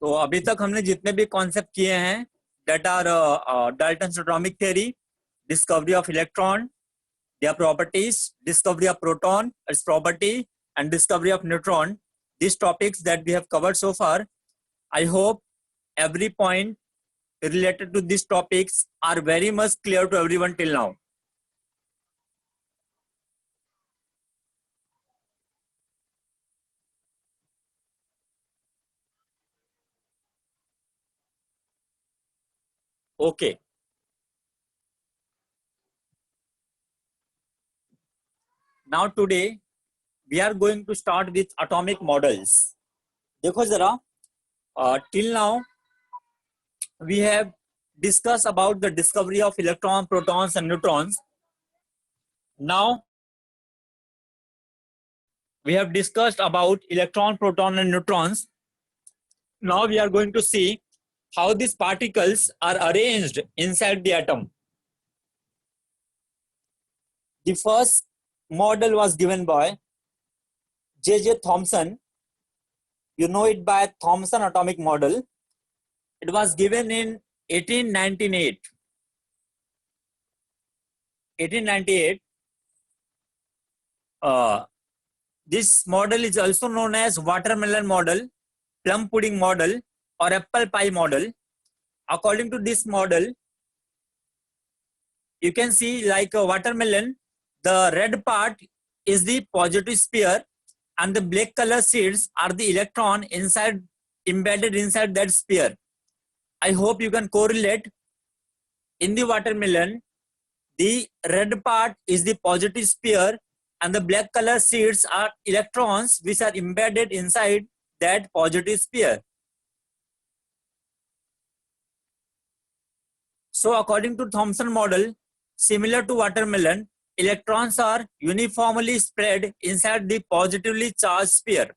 तो अभी तक हमने जितने भी कॉन्सेप्ट किए हैं that are Dalton's atomic theory, discovery of electron, their properties, discovery of proton, its property, and discovery of neutron. These topics that we have covered so far, I hope every point related to these topics are very much clear to everyone till now. Okay. Now today we are going to start with atomic models. देखो जरा, till now we have discussed about the discovery of electron, protons and neutrons. Now we have discussed about electron, proton and neutrons. Now we are going to see how these particles are arranged inside the atom. The first model was given by J.J. Thomson. You know it by Thomson atomic model. It was given in 1898. 1898. This model is also known as watermelon model, plum pudding model, or apple pie model. According to this model, you can see like a watermelon, the red part is the positive sphere and the black color seeds are the electron embedded inside that sphere. I hope you can correlate. In the watermelon, the red part is the positive sphere and the black color seeds are electrons which are embedded inside that positive sphere. So according to Thomson model, similar to watermelon, electrons are uniformly spread inside the positively charged sphere.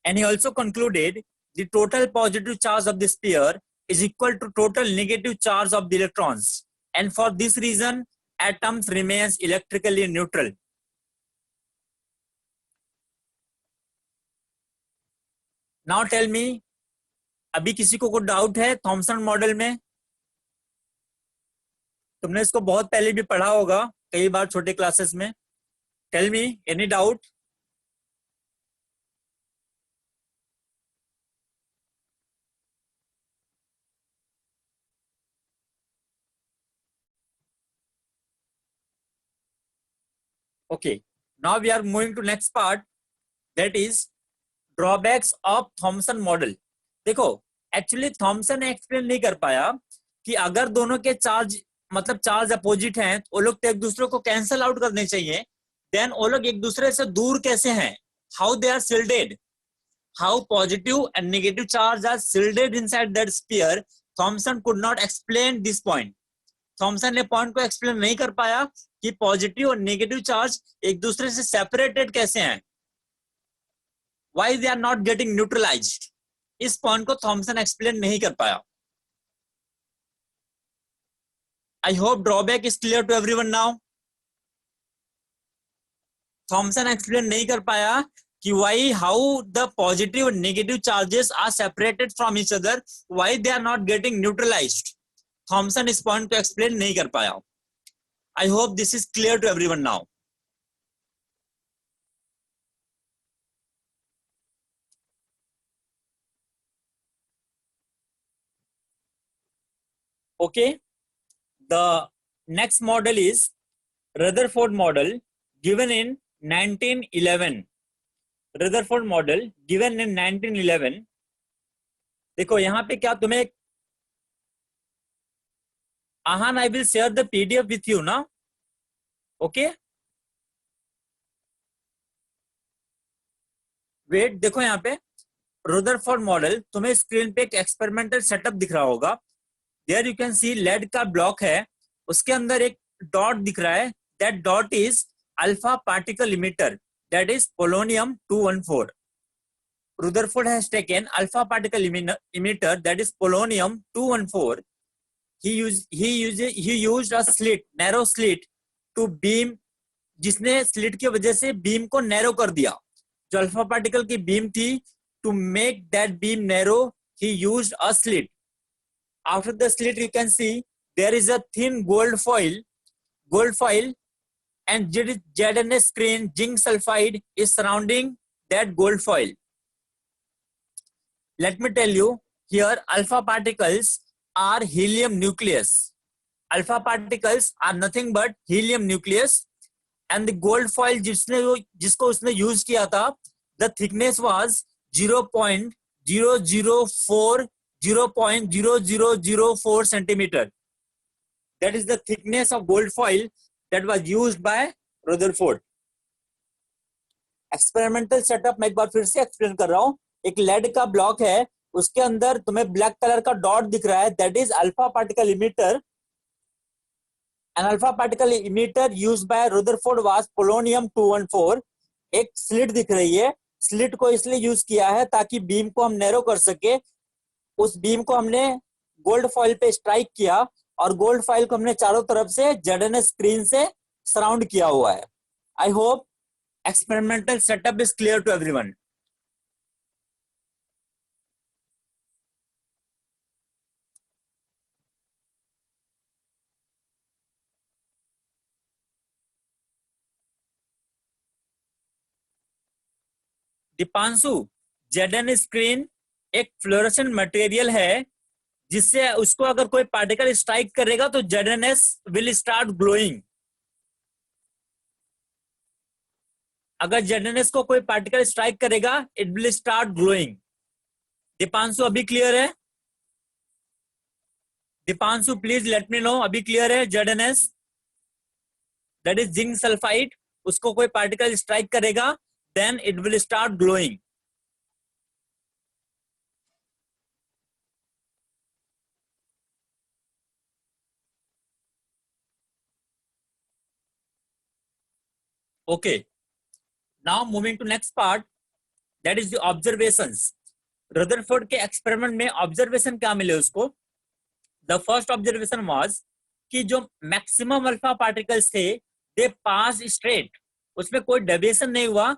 And he also concluded the total positive charge of the sphere is equal to total negative charge of the electrons. And for this reason, atoms remains electrically neutral. Now tell me, अभी किसी को कोई doubt है Thompson model में? तुमने इसको बहुत पहले भी पढ़ा होगा कई बार छोटे क्लासेस में. Tell me, any doubt? Okay, now we are moving to next part, that is drawbacks of Thompson model. देखो, एक्चुअली थॉमसन एक्सप्लेन नहीं कर पाया कि अगर दोनों के चार्ज मतलब चार्ज अपोजिट हैं तो वो लोग तो एक दूसरे को कैंसल आउट करने चाहिए. देन वो लोग एक दूसरे से दूर कैसे हैं? How they are shielded, how positive and negative charge are shielded inside that sphere. Thomson could not explain this point. Thomson ने पॉइंट को एक्सप्लेन नहीं कर पाया कि पॉजिटिव और नेगेटिव चार्ज एक दूसरे से सेपरेटेड कैसे हैं, why they are not getting neutralised. इस पॉइंट को थॉमसन एक्सप्लेन नहीं कर पाया. I hope drawback is clear to everyone now. Thomson explain नहीं कर पाया कि why, how the positive and negative charges are separated from each other, why they are not getting neutralized. Thomson इस point को explain नहीं कर पाया. I hope this is clear to everyone now. Okay. The next model is Rutherford model given in 1911. Rutherford model given in 1911. देखो यहाँ पे क्या तुम्हें Ahan, I will share the PDF with you ना. Okay. Wait, देखो यहाँ पे Rutherford model, तुम्हें स्क्रीन पे एक एक्सपेरिमेंटल सेटअप दिख रहा होगा. There you can see lead का ब्लॉक है, उसके अंदर एक डॉट दिख रहा है. That dot is alpha particle emitter, that is polonium 214. Rutherford has taken alpha particle emitter, that is polonium 214. He used a slit, narrow slit to beam, जिसने slit की वजह से बीम को नैरो कर दिया. जो अल्फा पार्टिकल की beam थी to make that beam narrow, he used a slit. After the slit, you can see there is a thin gold foil, and ZNS screen zinc sulfide is surrounding that gold foil. Let me tell you, here alpha particles are helium nucleus. Alpha particles are nothing but helium nucleus, and the gold foil जिसको उसने use किया था, the thickness was 0.0004 centimeter. That is the thickness of gold foil that was used by Rutherford. Experimental setup मैं एक बार फिर से explain कर रहा हूं. एक लेड का ब्लॉक है, उसके अंदर तुम्हें ब्लैक कलर का डॉट दिख रहा है, that is alpha particle emitter. An alpha particle emitter used by Rutherford was polonium 214. एक स्लिट दिख रही है, स्लिट को इसलिए यूज किया है ताकि बीम को हम नैरो कर सके. उस बीम को हमने गोल्ड फॉइल पे स्ट्राइक किया और गोल्ड फॉइल को हमने चारों तरफ से ZNS स्क्रीन से सराउंड किया हुआ है. I hope experimental setup is clear to everyone. Deepanshu, ZNS screen एक फ्लोरेसेंट मटेरियल है जिससे उसको अगर कोई पार्टिकल स्ट्राइक करेगा तो ZNS विल स्टार्ट ग्लोइंग. अगर ZNS को कोई पार्टिकल स्ट्राइक करेगा it will start glowing. Deepanshu अभी क्लियर है? Deepanshu please let me no, अभी क्लियर है? ZNS that is zinc sulphide, उसको कोई पार्टिकल स्ट्राइक करेगा then it will start glowing. Okay, now moving to next part, that is the observations. Rutherford के experiment में observation क्या मिले उसको? The first observation was कि जो मैक्सिमम अल्फा पार्टिकल्स थे they passed straight, उसमें कोई डेविएशन नहीं हुआ.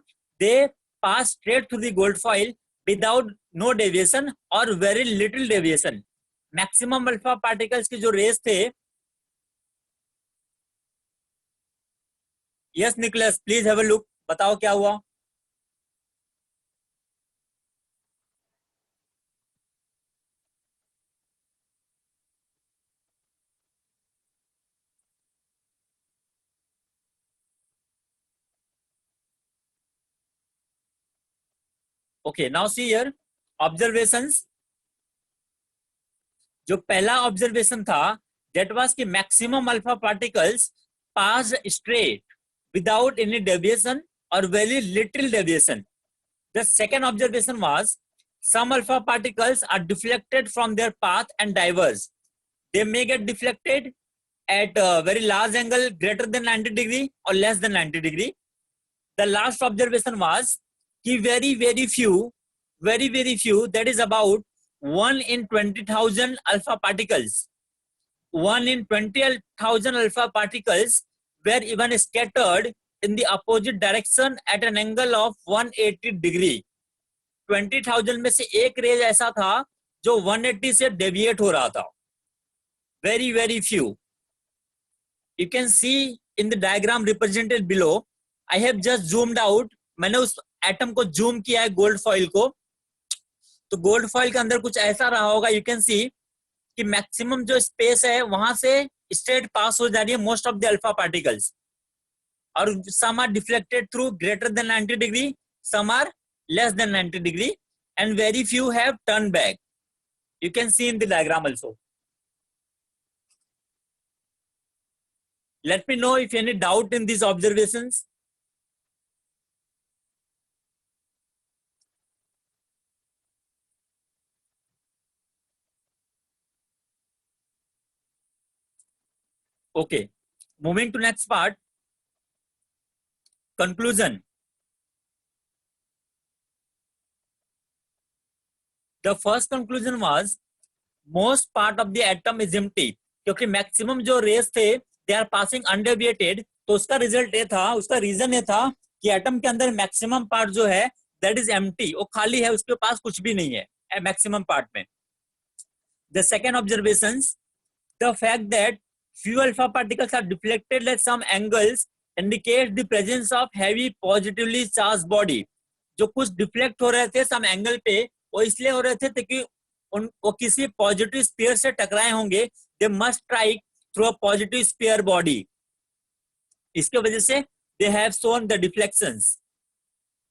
They pass straight through the gold foil without no deviation or very little deviation. Maximum alpha particles की जो रेस थे. Yes, Nicholas, please have a look. बताओ क्या हुआ? Okay, now see here observations. जो पहला ऑब्जर्वेशन था that was कि maximum alpha particles pass straight without any deviation or very little deviation. The second observation was some alpha particles are deflected from their path and diverge. They may get deflected at a very large angle greater than 90 degree or less than 90 degree. The last observation was कि very few, that is about 1 in 20,000 alpha particles. 1 in 20,000 alpha particles were even scattered in the opposite direction at an angle of 180 degree. 20,000 में से एक raise ऐसा था जो 180 से deviate हो रहा था. Very few. You can see in the diagram represented below. I have just zoomed out. मैंने उस एटम को जूम किया है गोल्ड फॉइल को. तो गोल्ड फॉइल के अंदर कुछ ऐसा रहा होगा. यू कैन सी कि मैक्सिमम जो स्पेस है वहां से स्ट्रेट पास हो जा रही है most of the alpha particles, और some are deflected through greater than 90 degree, some are less than 90 degree, and very few have turn back. You can see in the diagram also. Let me know if any doubt in these observations. Okay, moving to next part, conclusion. The first conclusion was most part of the atom is empty. क्योंकि maximum जो race थे they are passing undeviated, तो उसका result ये था, उसका reason ये था कि एटम के अंदर मैक्सिमम पार्ट जो है दैट इज एम्प्टी, वो खाली है, उसके पास कुछ भी नहीं है मैक्सिमम पार्ट में. The second observation, the fact that few alpha particles are deflected at some angles indicates the presence of heavy positively charged body. जो कुछ डिफ्लेक्ट हो रहे थे सम एंगल पे, वो इसलिए हो रहे थे ताकि वो किसी पॉजिटिव स्फीयर से टकराए होंगे. They must strike through a positive sphere body. इसके वजह से they have shown the deflections.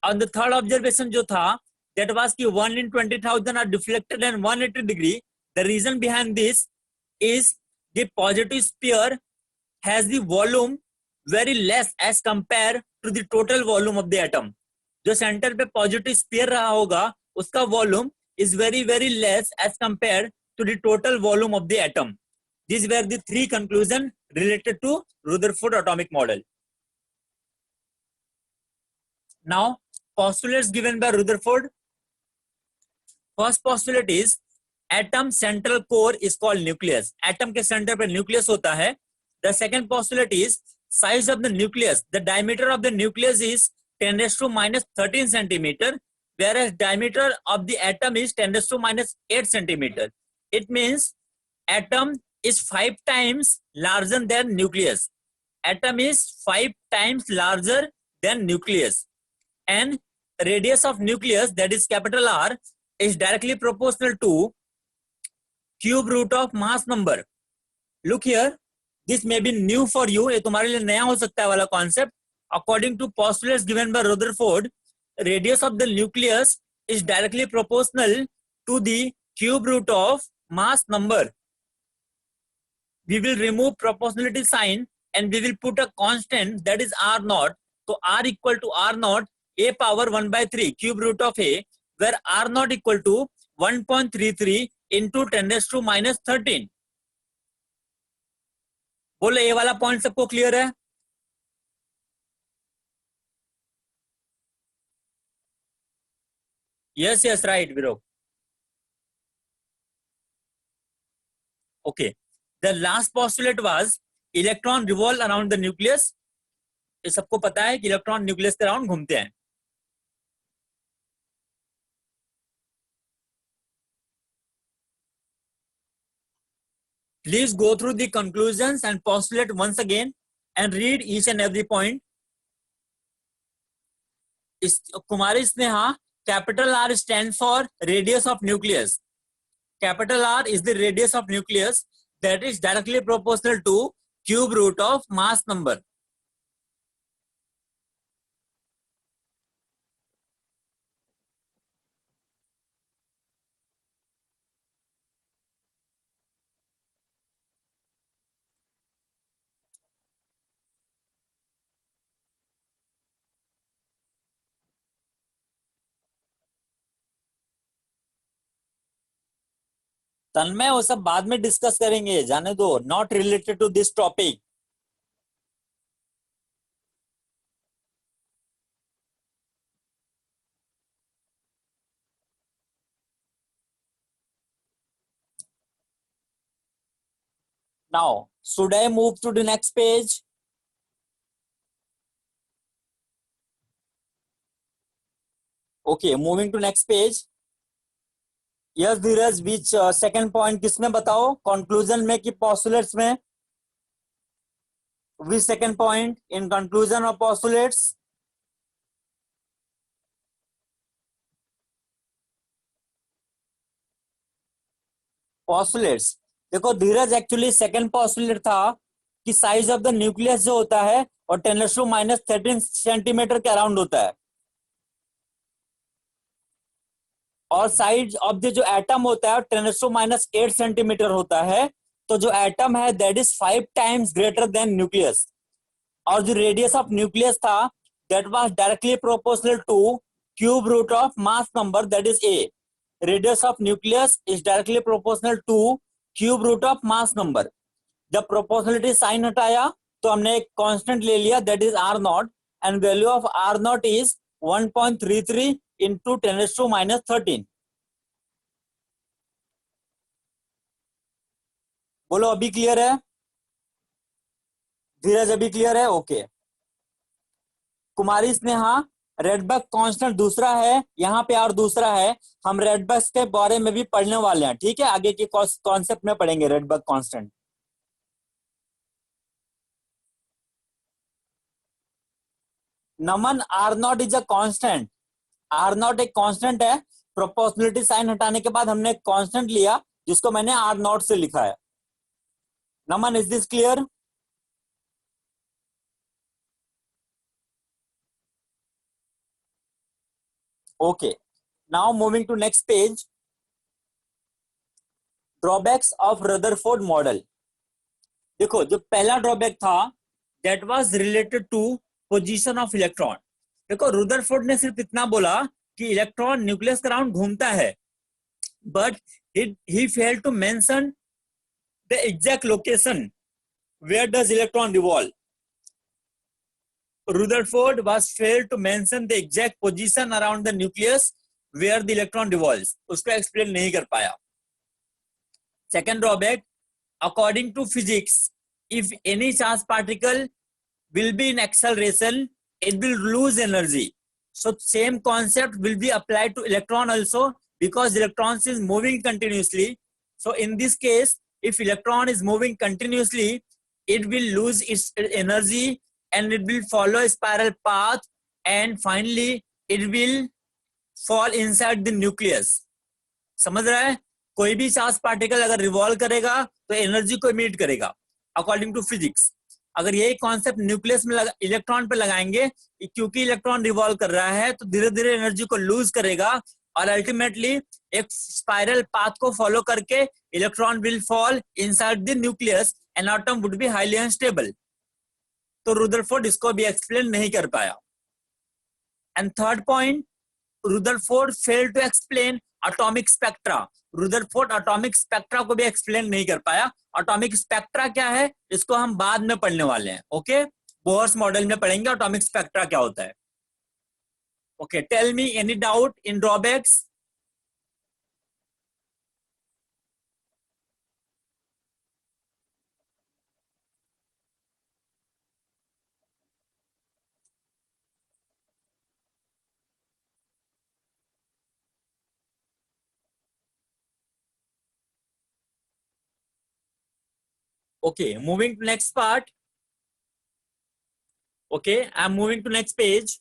और द थर्ड ऑब्जर्वेशन जो था, दैट वाज कि 1 in 20,000 are deflected and 180 degree. The reason behind this is the positive sphere has the volume very less as compared to the total volume of the atom. जो centre पे positive sphere रहा होगा उसका volume is very very less as compared to the total volume of the atom. These were the three conclusions related to Rutherford atomic model. Now postulates given by Rutherford. First postulate is atom central core is called nucleus. Atom के centre पर nucleus होता है. The second postulate is size of the nucleus. The diameter of the nucleus is 10⁻13 centimetre, whereas diameter of the atom is 10⁻8 centimeter. It means atom is 5 times larger than nucleus. Atom is 5 times larger than nucleus, and radius of nucleus, that is capital R, is directly proportional to cube root of mass number. Look here, this may be new for you. ये तुम्हारे लिए नया हो सकता है वाला concept. According to postulates given by Rutherford, radius of the nucleus is directly proportional to the cube root of mass number. We will remove proportionality sign and we will put a constant, that is R naught. So R equal to R naught a power 1/3 cube root of a, where R naught equal to 1.33 into 10⁻13. बोले ये वाला point सबको clear है? Yes, yes, right, Virog. Okay. The last postulate was electron revolve around the nucleus. ये सबको पता है कि इलेक्ट्रॉन न्यूक्लियस के अराउंड घूमते हैं. Please go through the conclusions and postulate once again and read each and every point. Kumari Sneha, capital R stands for radius of nucleus. Capital R is the radius of nucleus that is directly proportional to cube root of mass number. तन्मय वो सब बाद में discuss करेंगे, जाने दो, not related to this topic. Now, should I move to the next page? Okay, moving to next page. Yes, Dheeraj, which second point किसमें बताओ? Conclusion में कि postulates में? Which second point in conclusion of postulates? Postulates. देखो धीरज, actually second postulate था कि size of the nucleus जो होता है और 10⁻13 सेंटीमीटर के अराउंड होता है, और साइज ऑफ द जो एटम होता है 10⁻8 सेंटीमीटर होता है. तो जो एटम है that is 5 times greater than nucleus. और जो रेडियस ऑफ न्यूक्लियस था that was directly proportional to cube root of mass number, that is A. Radius of nucleus is directly proportional to cube root of mass number. जब proportionality sign हटाया तो हमने एक constant ले लिया, that is R naught, and value of R naught is 1.33 into 10⁻13. बोलो अभी clear है? धीरज अभी क्लियर है? ओके. कुमारी स्नेहा, रेडबर्ग कांस्टेंट दूसरा है यहाँ पे और दूसरा है, हम रेडबर्ग के बारे में भी पढ़ने वाले हैं, ठीक है, आगे के कॉन्सेप्ट में पढ़ेंगे Rydberg constant. Naman R naught is a constant, R naught एक कांस्टेंट है, प्रोपोर्शनलिटी साइन हटाने के बाद हमने कांस्टेंट लिया जिसको मैंने आर नॉट से लिखा है। Naman is this clear? Okay, now moving to next page, drawbacks of Rutherford model. देखो जो पहला ड्रॉबैक था that was related to position of electron. देखो रुदरफोर्ड ने सिर्फ इतना बोला कि इलेक्ट्रॉन न्यूक्लियस के अराउंड घूमता है, but he failed to mention the exact location where does electron revolve. Rutherford was failed to mention the exact position around the nucleus where the electron revolves, उसको explain नहीं कर पाया। Second drawback, according to physics, if any charge particle will be in acceleration, it will lose energy. So same concept will be applied to electron also, because electrons is moving continuously. So in this case, if electron is moving continuously, it will lose its energy and it will follow a spiral path, and finally it will fall inside the nucleus. समझ रहा है? कोई भी charge particle अगर revolve करेगा तो energy को emit करेगा अकॉर्डिंग टू फिजिक्स। अगर यही कॉन्सेप्ट न्यूक्लियस में इलेक्ट्रॉन पे लगाएंगे, क्योंकि इलेक्ट्रॉन रिवॉल्व कर रहा है तो धीरे धीरे एनर्जी को लूज करेगा और अल्टीमेटली एक स्पाइरल पाथ को फॉलो करके electron will fall inside the nucleus and atom would be highly unstable. तो रुदरफोर्ड इसको भी एक्सप्लेन नहीं कर पाया। And third point, Rutherford failed to explain atomic spectra. Rutherford atomic spectra को भी एक्सप्लेन नहीं कर पाया। एटॉमिक स्पेक्ट्रा क्या है इसको हम बाद में पढ़ने वाले हैं, ओके, बोहर्स मॉडल में पढ़ेंगे एटॉमिक स्पेक्ट्रा क्या होता है। Okay, tell me any doubt in drawbacks? Okay, moving to next part. Okay, I'm moving to next page.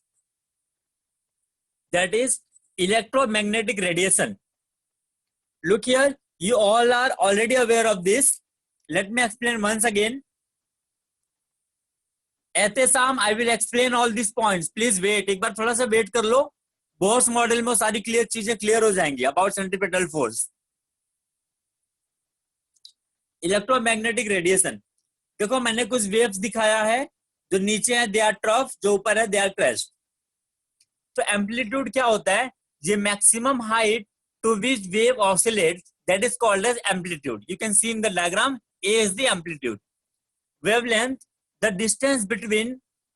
That is electromagnetic radiation. Look here, you all are already aware of this. Let me explain once again. Ehtesham I will explain all this points, please wait, एक बार थोड़ा सा wait कर लो। Bohr's model में सारी clear चीजें clear हो जाएंगी about centripetal force. Electromagnetic radiation, देखो मैंने कुछ वेव्स दिखाया है, जो नीचे है दे आर ट्रफ, जो ऊपर है दे आर क्रेस्ट। तो एम्पलीट्यूड क्या होता है, ये maximum height to which wave oscillate, that is called as amplitude. You can see in the diagram, A is the amplitude. Wavelength, the distance between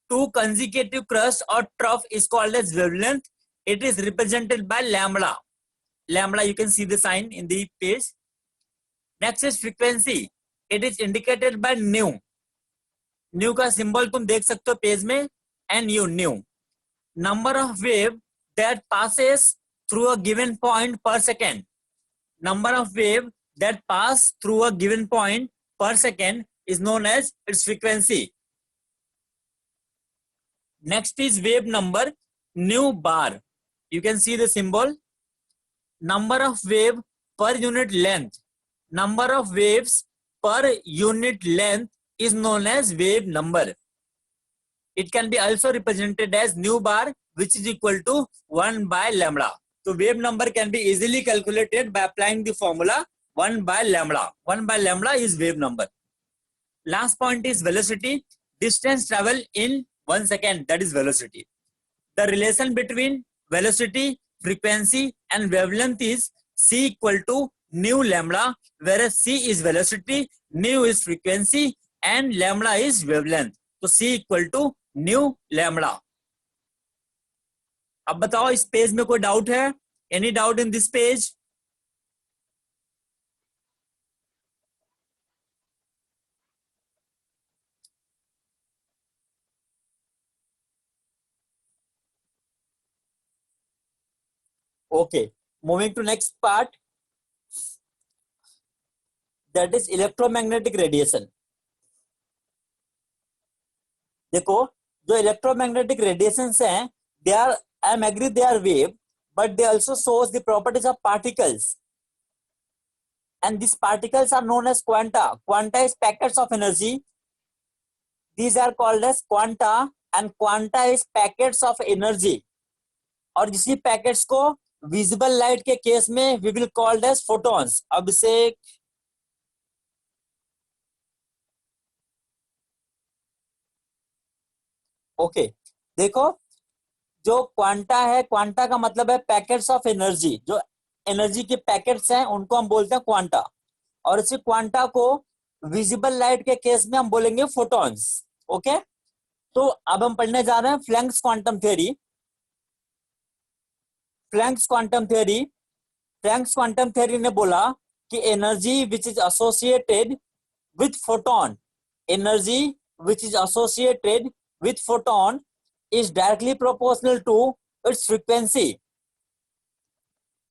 two consecutive crusts or trough is called as wavelength. It is represented by lambda. Lambda, you can see the sign in the page. Next is frequency. It is indicated by nu. Nu का symbol तुम देख सकते हो page में, nu, nu. Number of wave that passes through a given point per second. Number of wave that pass through a given point per second is known as its frequency. Next is wave number, nu bar. You can see the symbol. Number of wave per unit length. Number of waves per unit length is known as wave number. It can be also represented as nu bar, which is equal to 1 by lambda. So wave number can be easily calculated by applying the formula 1 by lambda. 1 by lambda is wave number. Last point is velocity. Distance travel in 1 second, that is velocity. The relation between velocity, frequency and wavelength is c equal to nu lambda, whereas c is velocity, nu is frequency and lambda is wavelength. So c equal to nu lambda. अब बताओ इस page में कोई doubt है? Any doubt in this page? Okay, moving to next part, that is electromagnetic radiation. देखो, जो electromagnetic radiations हैं, they are, I am agree they are wave, but they also shows the properties of particles, and these particles are known as quanta. Quanta is packets of energy. These are called as quanta, and quanta is packets of energy. और इसी packets को visible light के case में we will called as photons. Abhishek, okay, देखो, जो quanta है, quanta का मतलब है पैकेट्स ऑफ एनर्जी. जो एनर्जी के पैकेट्स हैं उनको हम बोलते हैं क्वांटा, और इसी क्वांटा को विजिबल लाइट के केस में हम बोलेंगे फोटॉन्स. ओके, तो अब हम पढ़ने जा रहे हैं Planck's quantum theory. Planck's quantum theory, Planck's quantum theory ने बोला कि energy which is associated with photon, energy which is associated with photon is directly proportional to its frequency.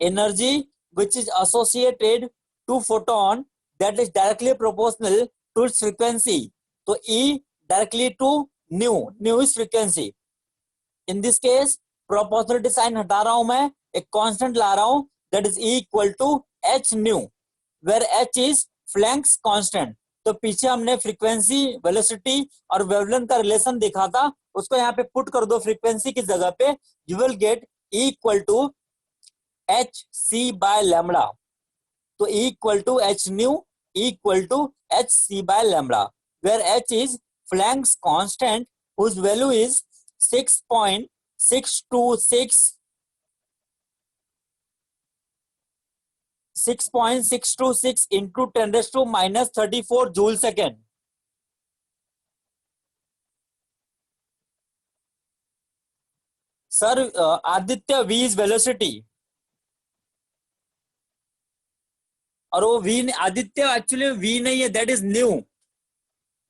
Energy which is associated to photon that is directly proportional to its frequency. So E directly to nu, nu is frequency. In this case proportionality sign हटा रहा हूं मैं, एक constant ला रहा हूं, that is E equal to h nu, where h is Planck's constant. तो पीछे हमने फ्रीक्वेंसी, वेलोसिटी और वेवलेंथ का रिलेशन देखा था, उसको यहाँ पे पुट कर दो फ्रीक्वेंसी की जगह पे, you will get E equal to H C by lambda. तो E equal to H nu, E equal to H C by lambda, where H is Planck's constant whose value is 6.626 into 10 raised to minus 34 joule second. Sir Aditya v is velocity, और वो v, Aditya actually v नहीं है, that is new.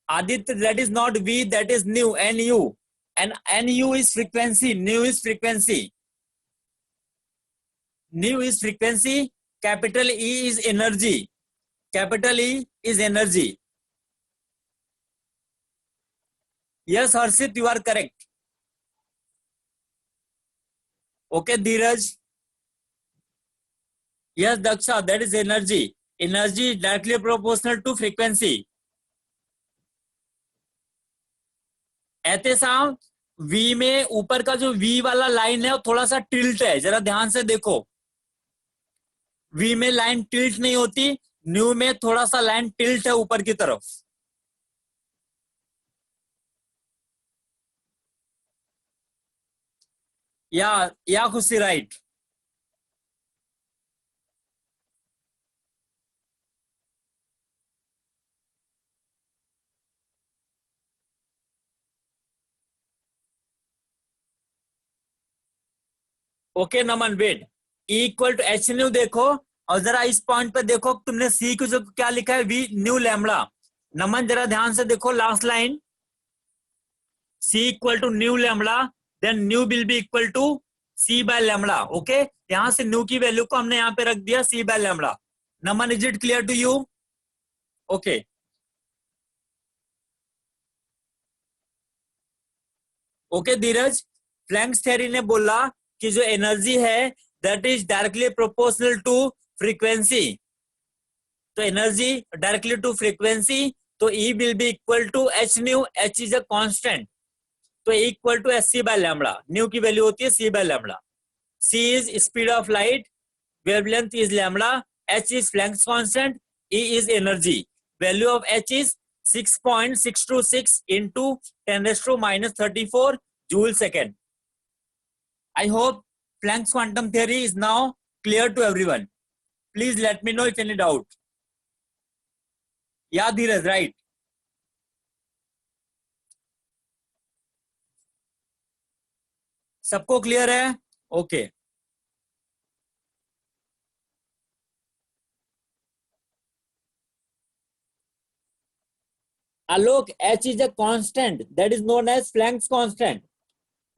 Aditya that is not v, that is new, nu, and nu is frequency, nu is frequency, nu is frequency. Capital E is energy, capital E is energy. Yes Harshit, you are correct. Okay Dheeraj, yes Daksha, that is energy. Energy is directly proportional to frequency. ऐसे साहब V में ऊपर का जो V वाला line है वो थोड़ा सा टिल्ट है, जरा ध्यान से देखो. V में लाइन टिल्ट नहीं होती, न्यू में थोड़ा सा लाइन टिल्ट है ऊपर की तरफ. या Khushi right. Okay Naman, wait, E equal to H nu देखो, और जरा इस पॉइंट पे देखो, तुमने C को जो क्या लिखा है, V न्यू लैम्बडा. नमन जरा ध्यान से देखो last line, C equal to nu lambda, then nu will be equal to C by lambda. Okay, यहां से न्यू की वैल्यू को हमने यहाँ पे रख दिया C by lambda. Naman is it clear to you? Okay, okay Dheeraj, Planck's theory ने बोला कि जो एनर्जी है that is directly proportional to frequency. तो एनर्जी डायरेक्टली टू फ्रीक्वेंसी, तो E will be equal to H nu, H is a constant, तो E equal to H C by lambda. Nu की value होती है C by lambda. C is speed of light, wavelength is lambda, H is Planck's constant, E is energy. Value of H is 6.626 into 10 raised to minus 34 joule second. I hope Planck's quantum theory is now clear to everyone. Please let me know if any doubt. Yeah, Dheeraj, right. सबको clear है? Okay. Alok, H is a constant that is known as Planck's constant.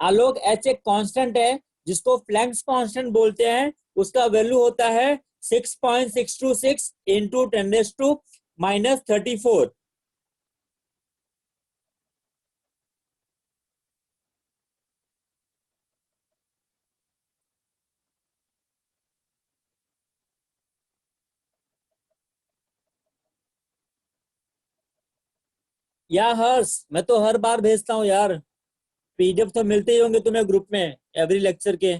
Alok, H एक constant है जिसको Planck's constant बोलते हैं, उसका value होता है 6.626 इंटू 10⁻⁻34। या हर्ष, मैं तो हर बार भेजता हूँ यार, पीडीएफ तो मिलते ही होंगे तुम्हें ग्रुप में एवरी लेक्चर के।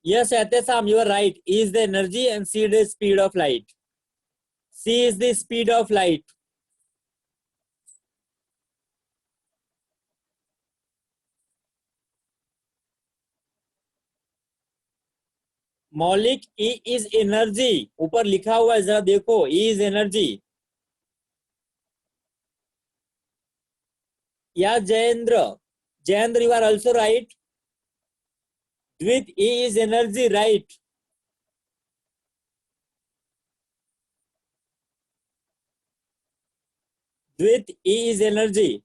Yes Ehtesham, you are right, E is the energy and C is the speed of light. C is the speed of light. मौलिक, E is energy, ऊपर लिखा हुआ है जरा देखो, E is energy। या Jayendra, Jayendra you are also right. With E is energy, right? With E is energy.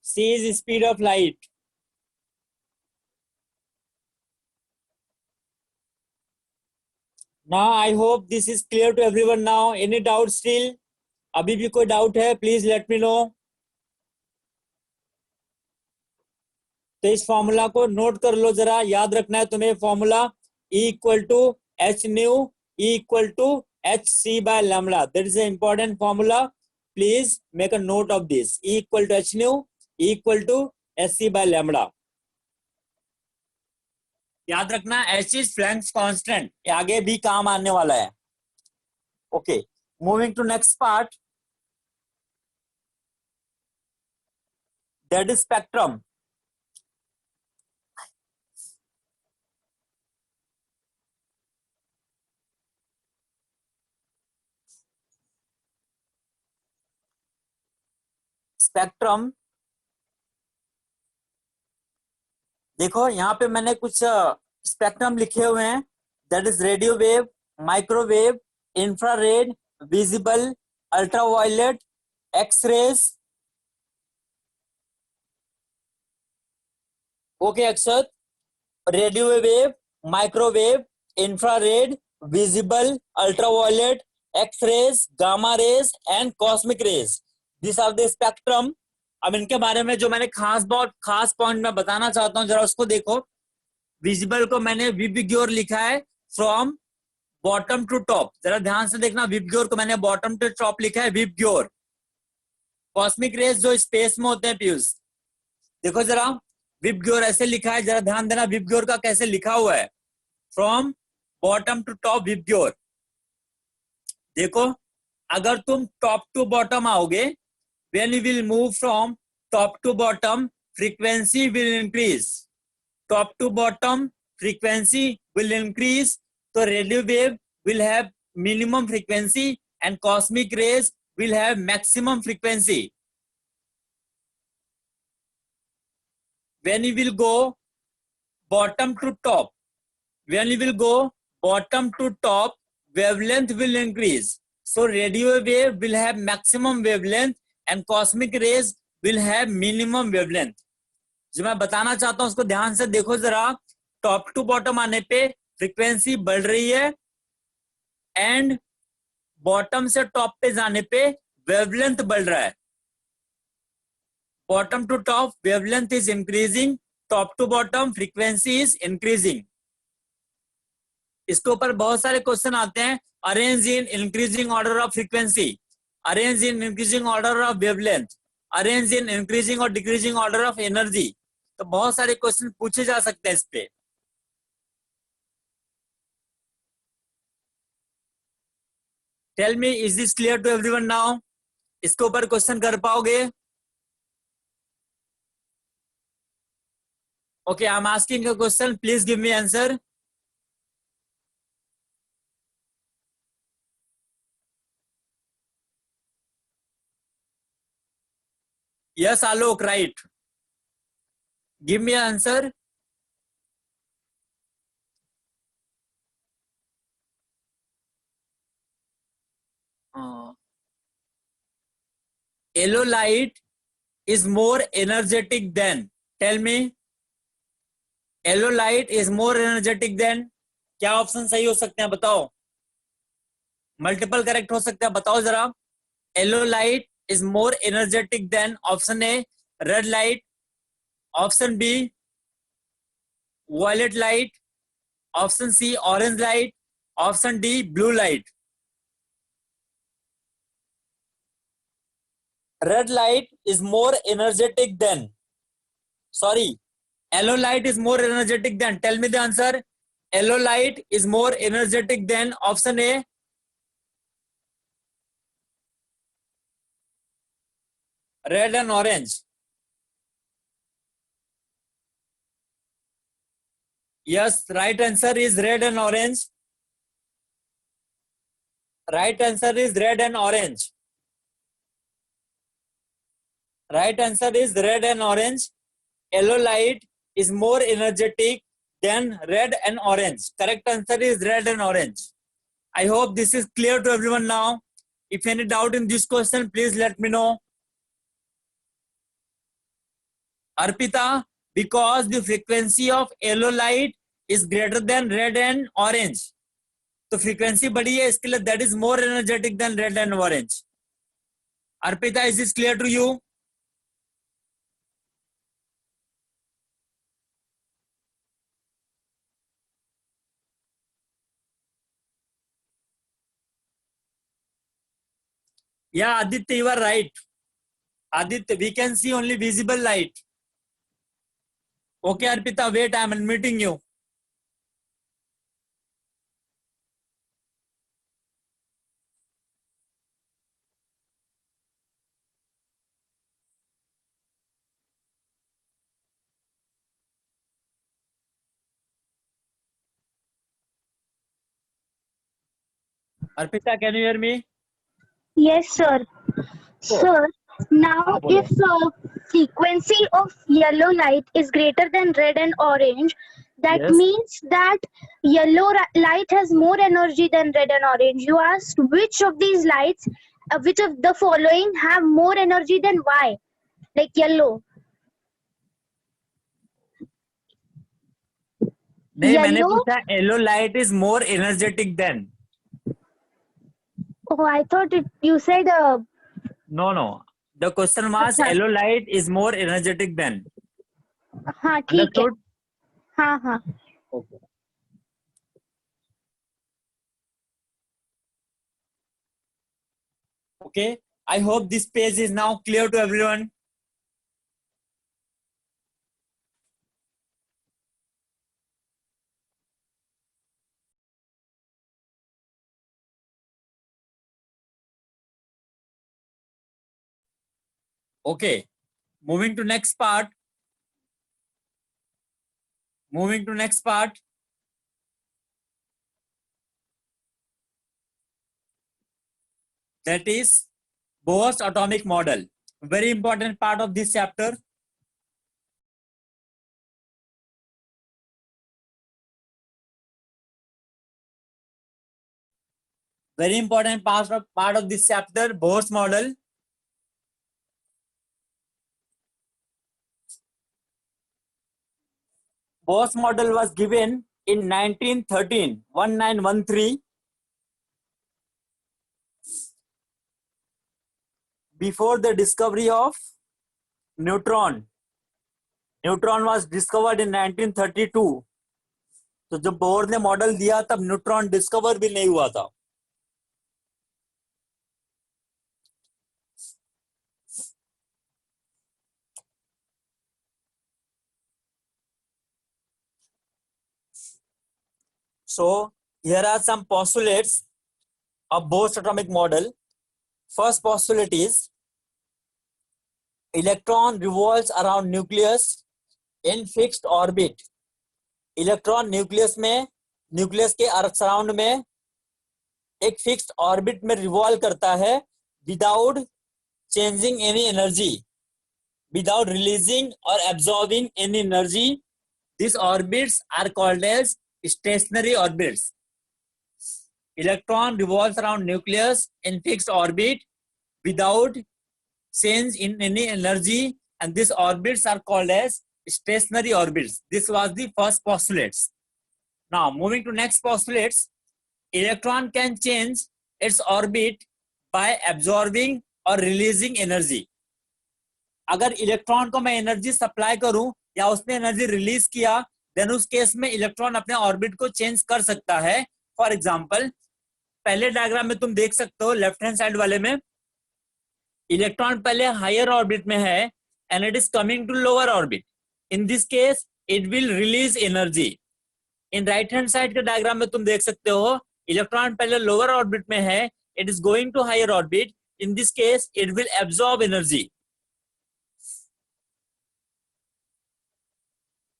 C is speed of light. Now I hope this is clear to everyone now. Any doubt still? अभी भी कोई doubt है please let me no. तो इस formula को note कर लो जरा, याद रखना है तुम्हें formula, E equal to H nu, E equal to H C by lambda, that is an important formula. Please make a note of this. E equal to h nu, E equal to H C by lambda. याद रखना H is flanks constant, आगे भी काम आने वाला है। Okay, moving to next part, that is spectrum. Spectrum देखो, यहाँ पे मैंने कुछ स्पेक्ट्रम लिखे हुए हैं, that is radio wave, microwave, infrared, visible, ultraviolet, X rays. Okay Akshat, radio wave, microwave, infrared, visible, ultraviolet, X rays, gamma rays and cosmic rays, this are the spectrum. अब इनके बारे में जो मैंने बहुत खास पॉइंट में बताना चाहता हूँ, जरा उसको देखो। विजिबल को मैंने विबग्योर लिखा है फ्रॉम बॉटम टू टॉप, जरा ध्यान से देखना, विबग्योर को मैंने बॉटम टू टॉप लिखा है, विबग्योर। कॉस्मिक रेज जो स्पेस में होते हैं पीयूष, देखो जरा, विबग्योर ऐसे लिखा है, जरा ध्यान देना विबग्योर का कैसे लिखा हुआ है, from bottom to top VIBGYOR. देखो, अगर तुम टॉप टू बॉटम आओगे, when you will move from top to bottom, frequency will increase, top to bottom frequency will increase, so radio wave will have minimum frequency and cosmic rays will have maximum frequency. When you will go bottom to top, when you will go bottom to top, wavelength will increase, so radio wave will have maximum wavelength and cosmic rays will have minimum wavelength. जो मैं बताना चाहता हूं उसको ध्यान से देखो जरा, टॉप टू बॉटम आने पे फ्रीक्वेंसी बढ़ रही है एंड बॉटम से टॉप पे जाने पे वेवलेंथ बढ़ रहा है। Bottom to top wavelength is increasing, top to bottom frequency is increasing. इसके ऊपर बहुत सारे क्वेश्चन आते हैं, arrange in increasing order of frequency, arrange in increasing order of wavelength, arrange in increasing और डिक्रीजिंग ऑर्डर ऑफ एनर्जी। तो बहुत सारे क्वेश्चन पूछे जा सकते हैं इस पे। Tell me, is this clear to everyone now? इसके ऊपर क्वेश्चन कर पाओगे? Okay, I am asking a question, please give me answer. Yes Alok, right, give me answer. Yellow light is more energetic than? Tell me. Yellow light is more energetic than? क्या option सही हो सकते हैं बताओ? Multiple correct हो सकते हैं, बताओ जरा. Yellow light is more energetic than option A red light, option B violet light, option C orange light, option D blue light. Red light is more energetic than, sorry, yellow light is more energetic than. Tell me the answer. Yellow light is more energetic than option A. Red and orange. Yes, right answer is red and orange. Right answer is red and orange. Right answer is red and orange. Yellow light is more energetic than red and orange. Correct answer is red and orange. I hope this is clear to everyone now. If any doubt in this question, please let me know. Arpita, because the frequency of yellow light is greater than red and orange. तो frequency बड़ी है इसके लिए, that is more energetic than red and orange. Arpita, is this clear to you? Yeah, Aditya, you are right. Aditya, we can see only visible light. Okay, Arpita, wait, I am unmuting you. Arpita, can you hear me? Yes, sir. Sir, now if frequency of yellow light is greater than red and orange, that Yes. means that yellow light has more energy than red and orange. You asked which of these lights, which of the following have more energy than Y, like yellow. नहीं, मैंने Yellow? पूछा yellow light is more energetic than. Oh, I thought you said. No. The question was अच्छा. yellow light is more energetic than. हाँ ठीक है. Understood? हाँ हाँ. Okay. Okay. I hope this page is now clear to everyone. Okay. Moving to next part. That is Bohr's atomic model. Very important part of this chapter. Very important part of this chapter, Bohr's model. Bohr's model was given in 1913, before the discovery of neutron. Neutron was discovered in 1932. तो जब bore ने model दिया तब neutron discover भी नहीं हुआ था. So here are some postulates of Bohr's atomic model. First postulate is electron revolves around nucleus in fixed orbit. Electron nucleus के सराउंड में एक फिक्स्ड ऑर्बिट में रिवॉल्व करता है without changing any energy, without releasing और absorbing any energy. This orbits are called as stationary orbits. Electron revolves around nucleus in fixed orbit without change in any energy, and these orbits are called as stationary orbits. This was the first postulates. Now moving to next postulates, electron can change its orbit by absorbing or releasing energy. अगर electron को मैं energy supply करूं या उसने energy release किया, then उस case में electron अपने ऑर्बिट को चेंज कर सकता है. फॉर एग्जांपल, पहले डायग्राम में तुम देख सकते हो लेफ्ट हैंड साइड वाले में इलेक्ट्रॉन पहले हायर ऑर्बिट में है and it is coming to lower orbit. In this case it will release energy. In right hand side के डायग्राम में तुम देख सकते हो इलेक्ट्रॉन पहले लोअर ऑर्बिट में है, it is going to higher orbit. In this case it will absorb energy.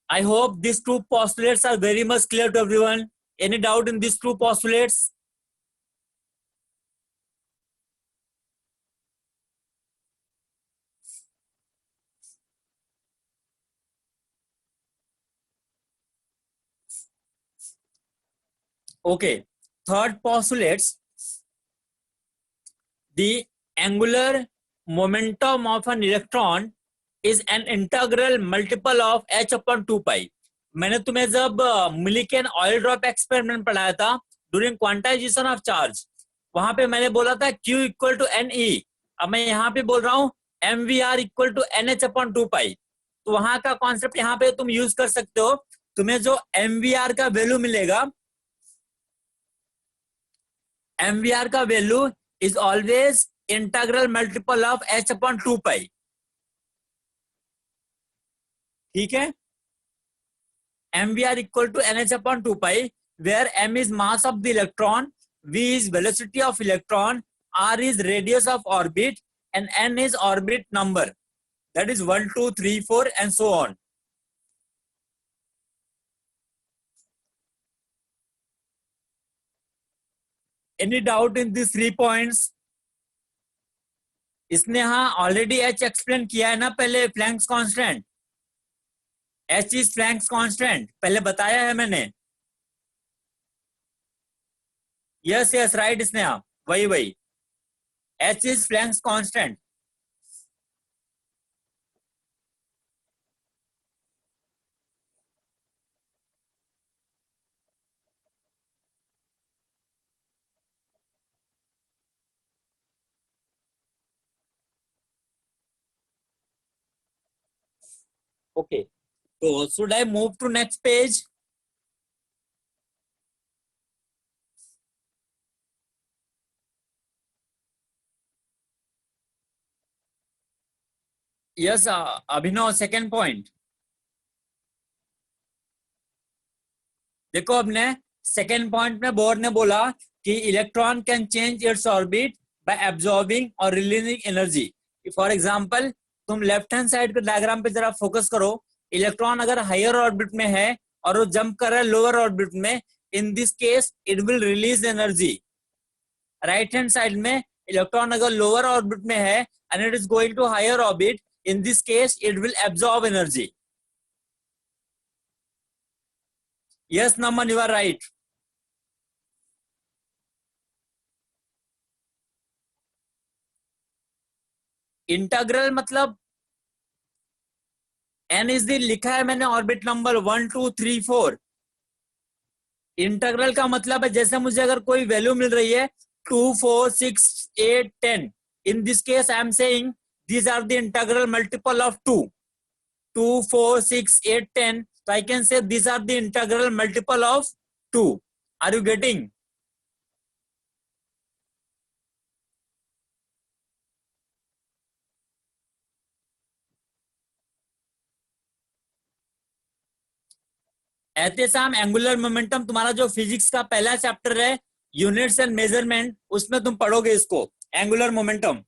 I hope these two postulates are very much clear to everyone. Any doubt in these two postulates? Okay, third postulates, the angular momentum of an electron is an integral multiple of h upon 2 pi. मैंने तुम्हें जब Millikan oil drop experiment पढ़ाया था during quantization of charge, वहां पे मैंने बोला था Q इक्वल टू NE. अब मैं यहाँ पे बोल रहा हूँ MVR equal to NH upon 2 pi. तो वहां का कॉन्सेप्ट यहाँ पे तुम यूज कर सकते हो. तुम्हें जो MVR का वैल्यू मिलेगा, MVR का value is always integral multiple of H upon 2 पाई. ठीक है. MVR equal to NH upon 2 pi, where M is mass of the electron, V is velocity of electron, R is radius of orbit, and N is orbit number. That is 1, 2, 3, 4, and so on. Any doubt in these 3 points? इसने हाँ already H explain किया है ना पहले, Planck's constant. H is Planck's constant, पहले बताया है मैंने. यस यस राइट स्नेहा, वही H is Planck's constant. Okay. So should I move to next page? Yes, Abhinav, second point. देखो अपने सेकेंड पॉइंट में बोर ने बोला कि electron can change its orbit bye absorbing और रिलीजिंग एनर्जी. फॉर एग्जांपल, तुम left hand side के diagram पे जरा फोकस करो. इलेक्ट्रॉन अगर हायर ऑर्बिट में है और वो जंप कर रहा है लोअर ऑर्बिट में, in this case it will release energy. Right hand side में इलेक्ट्रॉन अगर लोअर ऑर्बिट में है and it is going to higher orbit, in this case it will absorb energy. Yes, Naman, you are right. Integral मतलब n is the लिखा है मैंने orbit number 1, 2, 3, 4. Integral का मतलब है जैसे मुझे अगर कोई वैल्यू मिल रही है 2, 4, 6, 8, 10, इन this case I am saying these are the integral multiple of 2. 2, 4, 6, 8, 10. So I can say these are the integral multiple of 2. Are you getting? Ehtesham, angular momentum तुम्हारा जो फिजिक्स का पहला चैप्टर है यूनिट्स एंड मेजरमेंट, उसमें तुम पढ़ोगे इसको, angular momentum.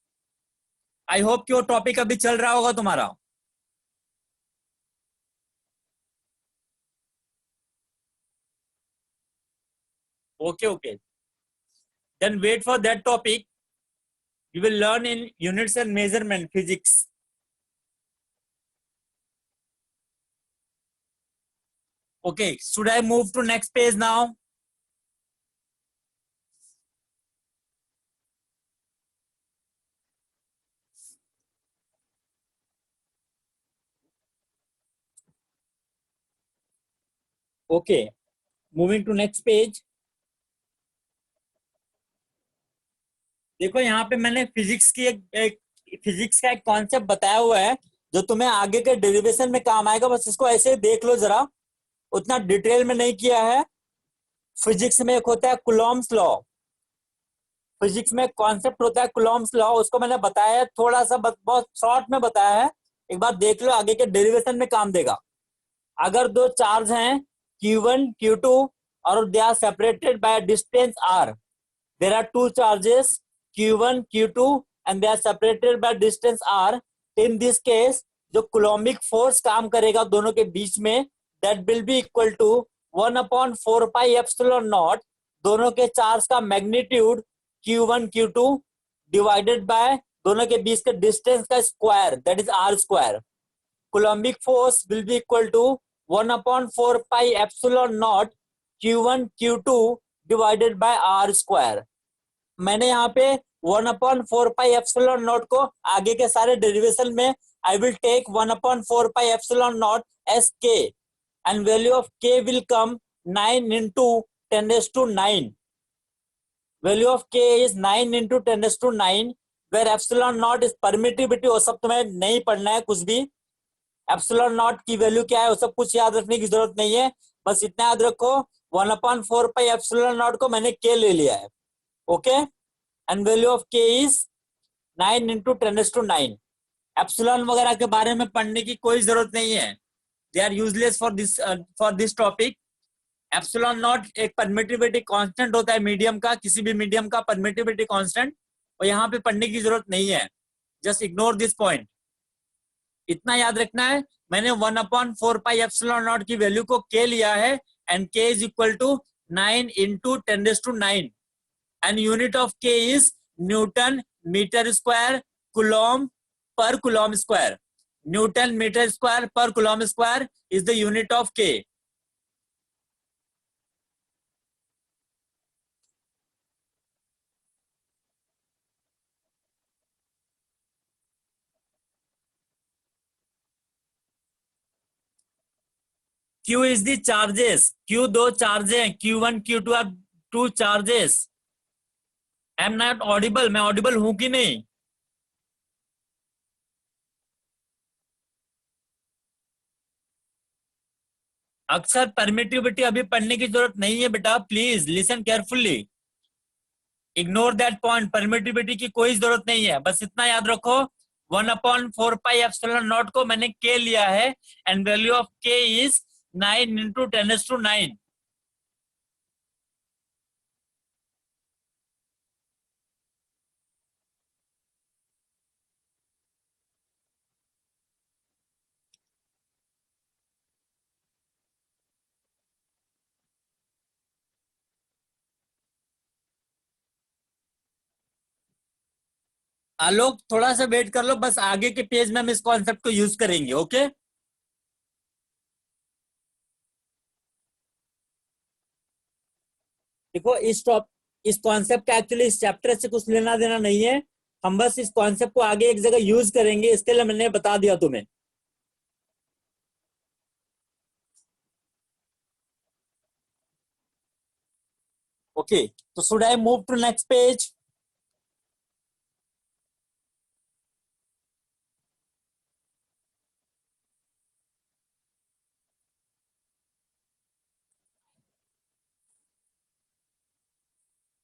I hope कि वो टॉपिक अभी चल रहा होगा तुम्हारा. Okay. Then wait for that topic. You will learn in units and measurement physics. Okay, should I move to next page now? Okay, moving to next page. देखो यहाँ पे मैंने फिजिक्स की एक फिजिक्स का एक कॉन्सेप्ट बताया हुआ है जो तुम्हें आगे के डेरिवेशन में काम आएगा, बस इसको ऐसे ही देख लो जरा, उतना डिटेल में नहीं किया है। फिजिक्स में एक होता है कुलॉम्स लॉ, फिजिक्स में कॉन्सेप्ट होता है कुलॉम्स लॉ, उसको मैंने बताया है थोड़ा सा, बहुत शॉर्ट में बताया है, एक बार देख लो, आगे के डेरिवेशन में काम देगा। अगर दो चार्ज हैं Q1 Q2 और they are separated by distance r, there are two charges Q1 Q2 and they are separated by distance r, in this case जो कुलोम्बिक फोर्स काम करेगा दोनों के बीच में, that will be equal to 1/4 pi epsilon naught, दोनों के charge का magnitude Q1 Q2 divided by दोनों के बीच के डिस्टेंस का square, that is r square. Coulombic force will be equal to 1/4 pi epsilon naught Q1 Q2 divided by r square। मैंने यहाँ पे 1/4 pi epsilon naught को आगे के सारे डेरिवेशन में I will take 1/4 pi epsilon naught as k and value of k will come 9 into 10 raised to 9। Value of k is 9 into 10 raised to 9 where epsilon naught is permittivity, वो सब तुम्हें नहीं पढ़ना है कुछ भी, एप्सिलॉन नॉट की value क्या है वो सब कुछ याद रखने की जरूरत नहीं है, बस इतना याद रखो 1/4 पाई एप्सिलॉन नॉट को मैंने के ले लिया है। Okay, and value of K is 9 into 10 raised to 9। Epsilon वगैरह के बारे में पढ़ने की कोई जरूरत नहीं है, they are useless for this topic. Epsilon naught एक परमिटिविटी कांस्टेंट होता है मीडियम का, किसी भी मीडियम का परमिटिविटी कांस्टेंट, और यहाँ पे पढ़ने की जरूरत नहीं है, जस्ट इग्नोर दिस पॉइंट। इतना याद रखना है, मैंने 1/4 पाई एप्सिलॉन नॉट की वैल्यू को के लिया है and K is equal to 9 into 10 raised to 9 and unit of K is newton metre square coulomb per coulomb square. Newton metre square per coulomb square is the unit of K. Q is the charges, Q दो चार्जे हैं, Q1 Q2 are two charges. I am not audible, मैं audible हूं कि नहीं? अक्सर permittivity अभी पढ़ने की जरूरत नहीं है बेटा, please listen carefully, ignore that point, permittivity की कोई जरूरत नहीं है, बस इतना याद रखो 1/4 पाई एप्सिलॉन नॉट को मैंने के लिया है and value of K is 9 into 10 raised to 9। आलोक थोड़ा सा वेट कर लो, बस आगे के पेज में हम इस कॉन्सेप्ट को यूज करेंगे। ओके, देखो इस कॉन्सेप्ट का एक्चुअली इस चैप्टर से कुछ लेना देना नहीं है, हम बस इस कॉन्सेप्ट को आगे एक जगह यूज करेंगे, इसके लिए मैंने बता दिया तुम्हें। ओके, तो should I move to next page?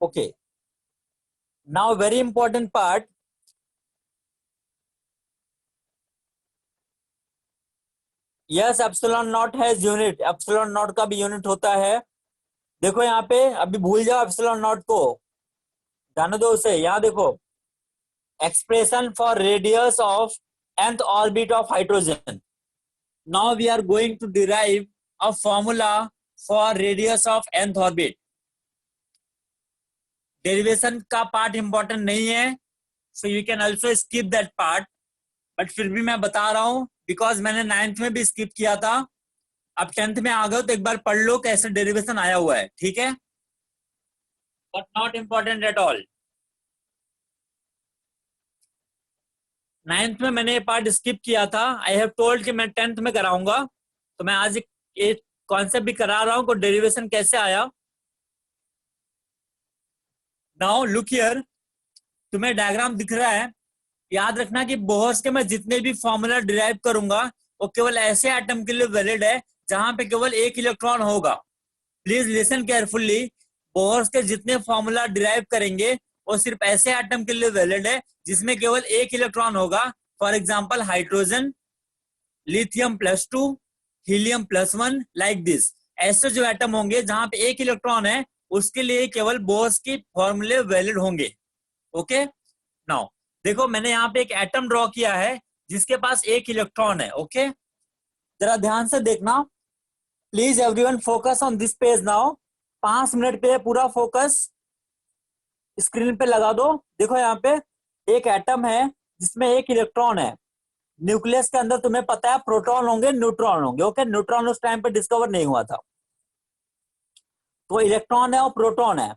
Okay, now very important part, yes epsilon naught has unit, epsilon naught का भी यूनिट होता है। देखो यहाँ पे अभी भूल जाओ एप्सिलॉन नॉट को, जाने दो उसे। यहाँ देखो expression for radius of nth orbit of hydrogen. Now we are going to derive a formula for radius of nth orbit. Derivation का पार्ट इंपॉर्टेंट नहीं है, so you can also skip that part, but फिर भी मैं बता रहा हूं because मैंने 9th में भी स्किप किया था। अब 10th में आ गए तो एक बार पढ़ लो कैसे डेरिवेशन आया हुआ है, ठीक है, but not important at all. 9th में मैंने ये पार्ट स्किप किया था, आई हैव टोल्ड कि मैं 10th में कराऊंगा, तो मैं आज एक कॉन्सेप्ट भी करा रहा हूं को डेरिवेशन कैसे आया। नाउ लुक हियर, तुम्हें डायग्राम दिख रहा है, याद रखना कि बोहर्स के मैं जितने भी फॉर्मूला डिराइव करूंगा वो केवल ऐसे एटम के लिए वैलिड है जहां पे केवल एक इलेक्ट्रॉन होगा। प्लीज लिसन केयरफुली, बोहर्स के जितने फॉर्मूला डिराइव करेंगे वो सिर्फ ऐसे एटम के लिए वैलिड है जिसमें केवल एक इलेक्ट्रॉन होगा। For example hydrogen, lithium +2, helium +1, like this. ऐसे जो एटम होंगे जहां पे एक इलेक्ट्रॉन है उसके लिए केवल बोहर्स की फॉर्मूले वैलिड होंगे। ओके, नाउ देखो मैंने यहाँ पे एक एटम ड्रॉ किया है जिसके पास एक इलेक्ट्रॉन है। ओके, जरा ध्यान से देखना, please everyone focus on this page now. 5 minute के लिए पूरा फोकस स्क्रीन पे लगा दो। देखो यहाँ पे एक एटम है जिसमें एक इलेक्ट्रॉन है। न्यूक्लियस के अंदर तुम्हें पता है प्रोटॉन होंगे, न्यूट्रॉन होंगे। ओके, न्यूट्रॉन उस टाइम पे डिस्कवर नहीं हुआ था, तो इलेक्ट्रॉन है और प्रोटॉन है।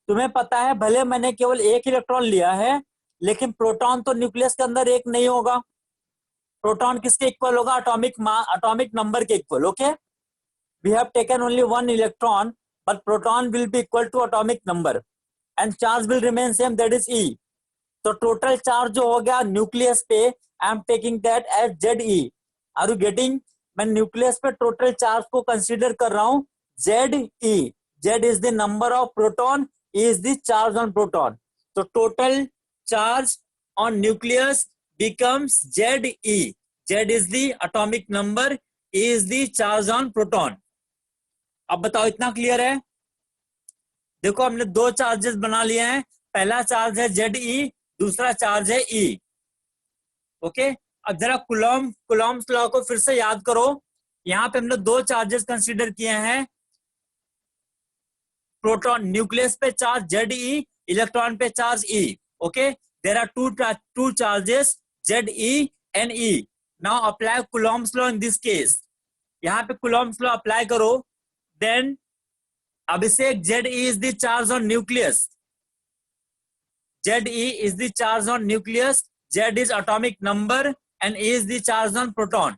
तुम्हें पता है भले मैंने केवल एक इलेक्ट्रॉन लिया है लेकिन प्रोटॉन तो न्यूक्लियस के अंदर एक नहीं होगा। प्रोटॉन किसके इक्वल होगा? अटोमिक नंबर के equal. Okay, we have taken only 1 electron but proton will be equal to atomic number and charge will remain same, that is E. तो टोटल चार्ज जो हो गया न्यूक्लियस पे, I am taking that as ZE। Are you getting? मैं nucleus पे total charge को consider कर रहा हूं ZE। Z is the number of proton, E is the charge on proton. So total charge on nucleus becomes ZE. Z is the atomic number, E is the charge on proton. अब बताओ इतना clear है? देखो हमने 2 charges बना लिए हैं, पहला चार्ज है ZE, दूसरा चार्ज है E। ओके, अब जरा कुलॉम्स लॉ को फिर से याद करो। यहाँ पे हमने 2 चार्जेस कंसीडर किए हैं, प्रोटॉन न्यूक्लियस पे चार्ज ZE, इलेक्ट्रॉन पे charge E। Okay, there are two charges ZE and E। Now apply Coulomb's law in this case. यहाँ पे कुलॉम्स लॉ अप्लाई करो, then Abhishek ZE is the charge on nucleus, ZE is the charge on nucleus, Z is atomic number and E is the charge on proton.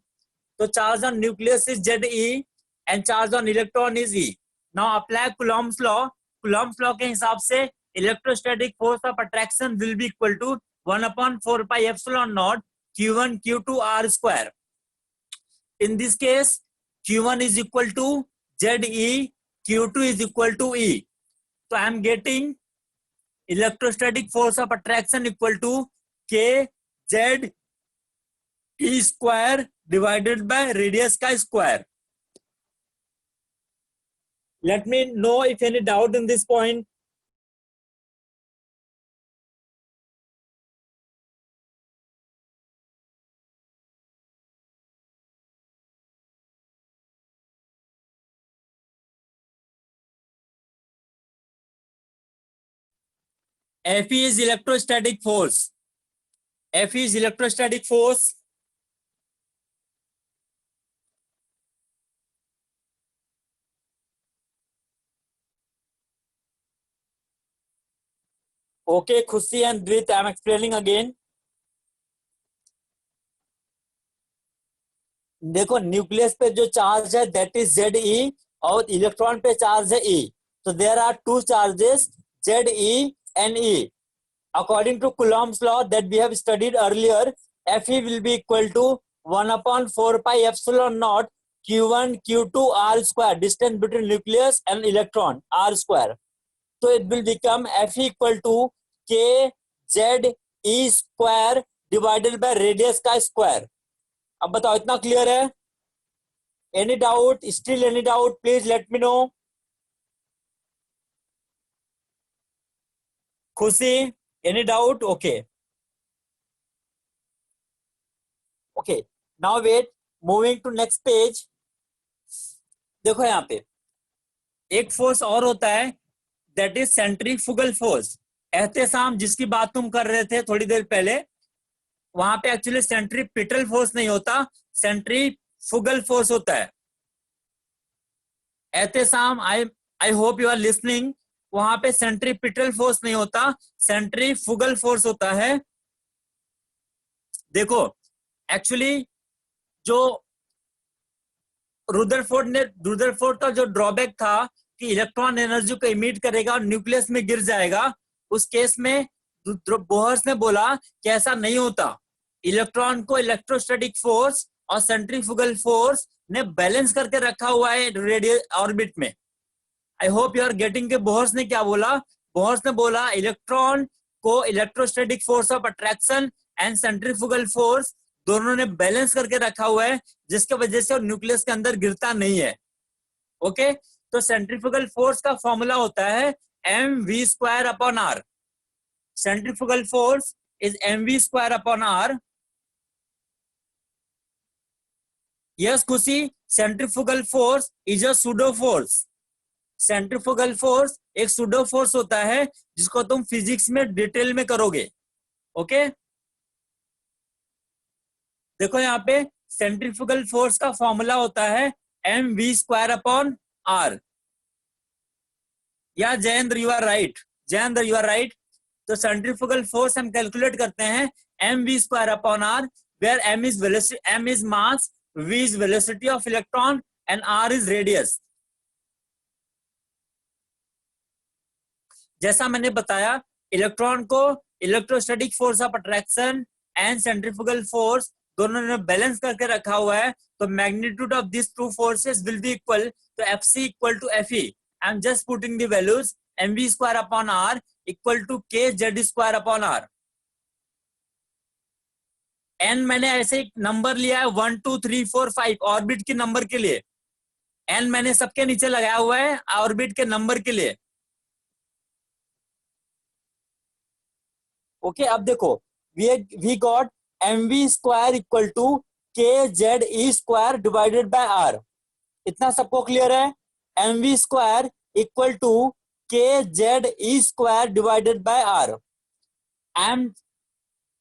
So charge on nucleus is ZE and charge on electron is E. Now apply Coulomb's law. Coulomb's law के हिसाब से electrostatic force of attraction will be equal to 1/4 pi epsilon naught Q1 Q2 R square. In this case, Q1 is equal to ZE, Q2 is equal to E. So I am getting electrostatic force of attraction equal to K Z E square divided by radius का square. Let me know if any doubt in this point. Fe is electrostatic force. Fe is electrostatic force. Okay, Khushi and Dvit, I am explaining again. देखो nucleus पे जो charge है that is ZE और electron पे charge है E. So there are two charges ZE and E. According to Coulomb's law that we have studied earlier, Fe will be equal to 1/4 pi epsilon naught Q1 Q2 R square, distance between nucleus and electron R square. So it will become Fe equal to K Z E square divided by radius का square. अब बताओ इतना clear है? Any doubt? Still any doubt? Please let me know. Khushi, any doubt? Okay. Okay. Now wait. Moving to next page. देखो यहाँ पे एक force और होता है दैट इज सेंट्रीफ्यूगल फोर्स। एहतेसाम जिसकी बात तुम कर रहे थे थोड़ी देर पहले, वहां पे एक्चुअली सेंट्रीपिटल फोर्स नहीं होता, सेंट्रीफ्यूगल फोर्स होता है। Ehtesham, I hope you are listening. वहां पे सेंट्रीपिटल फोर्स नहीं होता, सेंट्रीफ्यूगल फोर्स होता है। देखो एक्चुअली जो रुदरफोर्ड का जो ड्रॉबैक था कि इलेक्ट्रॉन एनर्जी को इमिट करेगा और न्यूक्लियस में गिर जाएगा, उस केस में बोहर्स ने बोला कि ऐसा नहीं होता, इलेक्ट्रॉन को इलेक्ट्रोस्टैटिक फोर्स और सेंट्रीफ्यूगल फोर्स ने बैलेंस करके रखा हुआ है रेडियल ऑर्बिट में। I hope you are getting के बोहर्स ने क्या बोला। बोहर्स ने बोला इलेक्ट्रॉन को electrostatic force of attraction and centrifugal force दोनों ने बैलेंस करके रखा हुआ है, जिसके वजह से न्यूक्लियस के अंदर गिरता नहीं है। ओके, तो सेंट्रीफ्यूगल फोर्स का फॉर्मूला होता है mv²/r। Centrifugal force is mv²/r। Yes, खुशी, centrifugal force is a pseudo force. Centrifugal force एक सूडो फोर्स होता है जिसको तुम फिजिक्स में डिटेल में करोगे। ओके, देखो यहाँ पे सेंट्रीफ्यूगल फोर्स का फॉर्मूला होता है mv²/r। या Jayendra you are right, Jayendra you are right. तो सेंट्रीफ्यूगल फोर्स हम कैलकुलेट करते हैं mv²/r, where m is velocity, m is mass, v is velocity of electron and r is radius। जैसा मैंने बताया, इलेक्ट्रॉन को electrostatic force of attraction and centrifugal force दोनों ने बैलेंस करके रखा हुआ है, तो magnitude of this two forces will be equal to Fc equal to Fe। I am just putting the values mv²/r equal to kz²/r। n मैंने ऐसे एक नंबर लिया है 1 2 3 4 5 ऑर्बिट के नंबर के लिए। n मैंने सबके नीचे लगाया हुआ है ऑर्बिट के नंबर के लिए। ओके, अब देखो we got mv² equal to kze² divided by r। इतना सबको क्लियर है? mv² equal to kze² divided by r।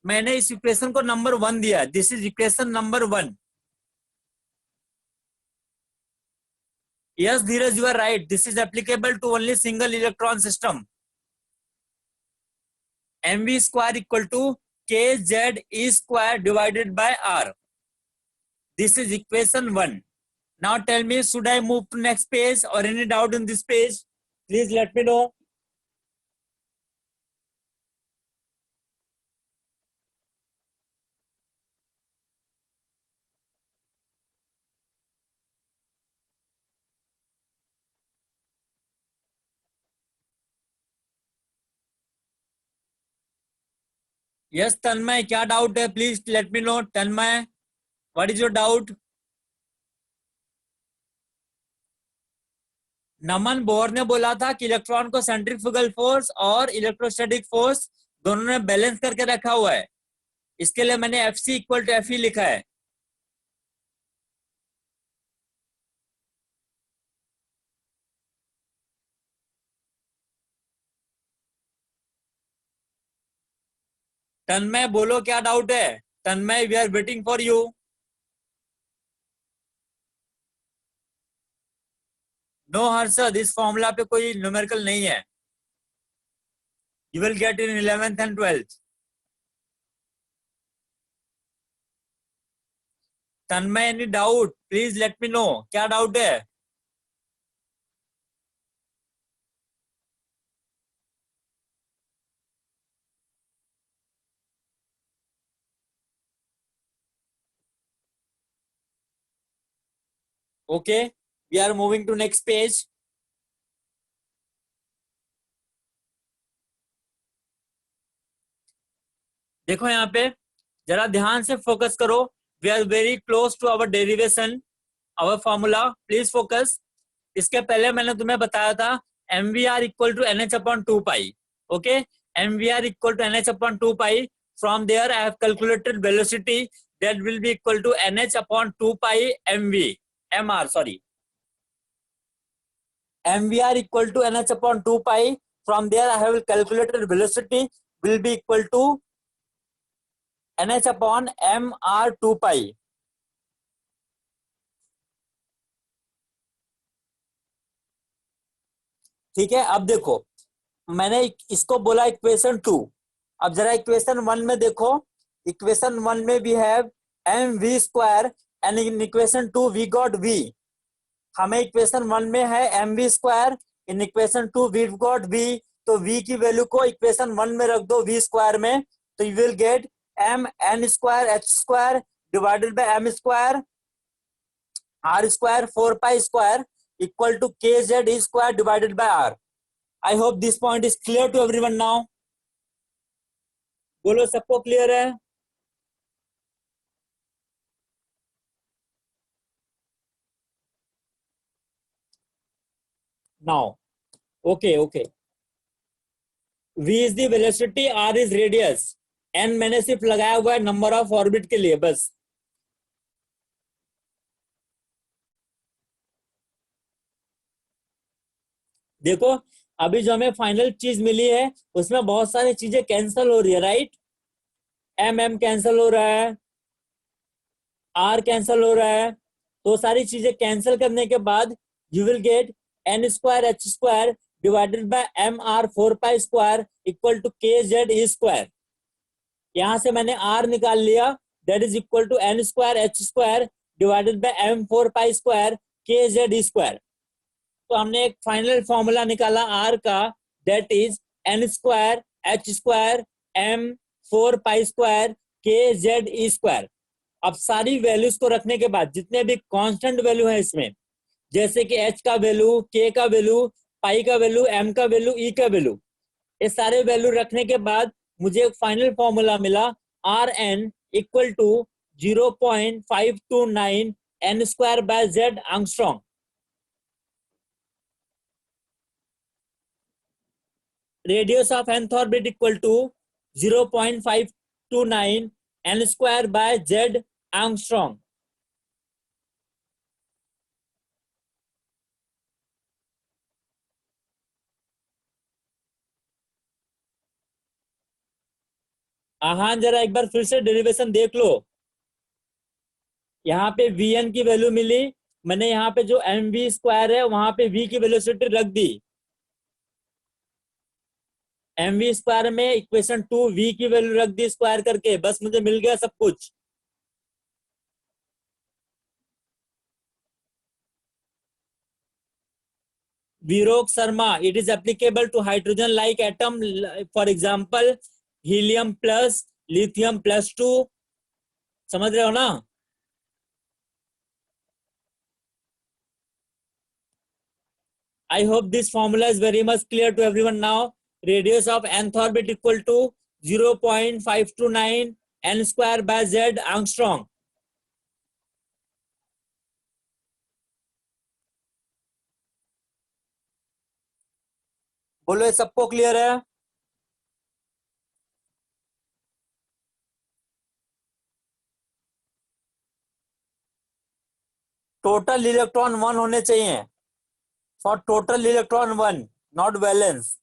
मैंने इस इक्वेशन को नंबर 1 दिया, this is equation number 1। Yes Dheeraj, you are right, this is applicable to only single electron system. mv² equal to kze² divided by r। This is equation 1। Now tell me, should I move to next page और any doubt in this page? Please let me know. Yes Tanmay, क्या doubt है? Please let me know. Tanmay, what is your doubt? Naman, Bohr ने बोला था कि electron को centrifugal force और electrostatic force दोनों ने बैलेंस करके रखा हुआ है, इसके लिए मैंने Fc इक्वल टू Fe लिखा है। तन्मय बोलो, क्या डाउट है? Tanmay, we are waiting for you. No Harshad, इस फॉर्मूला पे कोई न्यूमेरिकल नहीं है, you will get in 11th and 12th। Tanmay, any doubt? Please let me know, क्या डाउट है? Okay, we are moving to next page. देखो यहाँ पे जरा ध्यान से फोकस करो, we are very close to our derivation, our formula, please focus. इसके पहले मैंने तुम्हें बताया था mvr इक्वल टू nh/2π। ओके, mvr equal to nh/2π। From there I have calculated velocity that will be equal to nh/2π mr, sorry, mvr equal to nh/2π. From there I have calculated velocity will be equal to nh/mr2π। ठीक है, अब देखो मैंने इसको बोला equation 2। अब जरा equation 1 में देखो, इक्वेशन 1 में we have mv² and in equation 2 we got v। हमें इक्वेशन 1 में है mv square, in equation 2 we got v, तो v की वैल्यू को इक्वेशन 1 में रख दो v स्क्वायर में, तो you will get m n square h square divided by m square r स्क्वायर 4 pi square equal to kz e square divided by r. I hope this point is clear to everyone now. बोलो सबको clear है? Now okay. v is the velocity, r is radius, n मैंने सिर्फ लगाया हुआ है number of orbit के लिए बस. देखो अभी जो हमें फाइनल चीज मिली है उसमें बहुत सारी चीजें कैंसिल हो रही है, राइट? m कैंसिल हो रहा है, r कैंसिल हो रहा है, तो सारी चीजें कैंसिल करने के बाद you will get n square h square divided by m r 4 pi square equal to k z e square. यहां से मैंने r निकाल लिया, that is equal to n square h square divided by m 4 pi square k z e square. तो हमने एक final formula निकाला r का, that is n square h square m 4 pi square k z e square. अब सारी values को रखने के बाद जितने भी कांस्टेंट वैल्यू है इसमें, जैसे कि h का वैल्यू, k का वैल्यू, पाई का वैल्यू, m का वैल्यू, e का वैल्यू, ये सारे वैल्यू रखने के बाद मुझे एक फाइनल फॉर्मूला मिला R N equal to 0.529 n square by Z angstrom. Radius of nth orbit equal to 0.529 n square by Z angstrom. हाँ जरा एक बार फिर से डेरिवेशन देख लो. यहाँ पे vn की वैल्यू मिली, मैंने यहाँ पे जो mv स्क्वायर है वहां पे v की वेलोसिटी रख दी. mv स्क्वायर में इक्वेशन 2 v की वैल्यू रख दी स्क्वायर करके, बस मुझे मिल गया सब कुछ. Virok Sharma, it is applicable to hydrogen like atom, for example helium plus, lithium plus 2. समझ रहे हो ना? I hope this formula is very much clear to everyone now. Radius of nth orbit equal to 0.529 n square by z Armstrong. बोलो ये सबको clear है? Total electron 1 होने चाहिए. For total electron 1, not valence.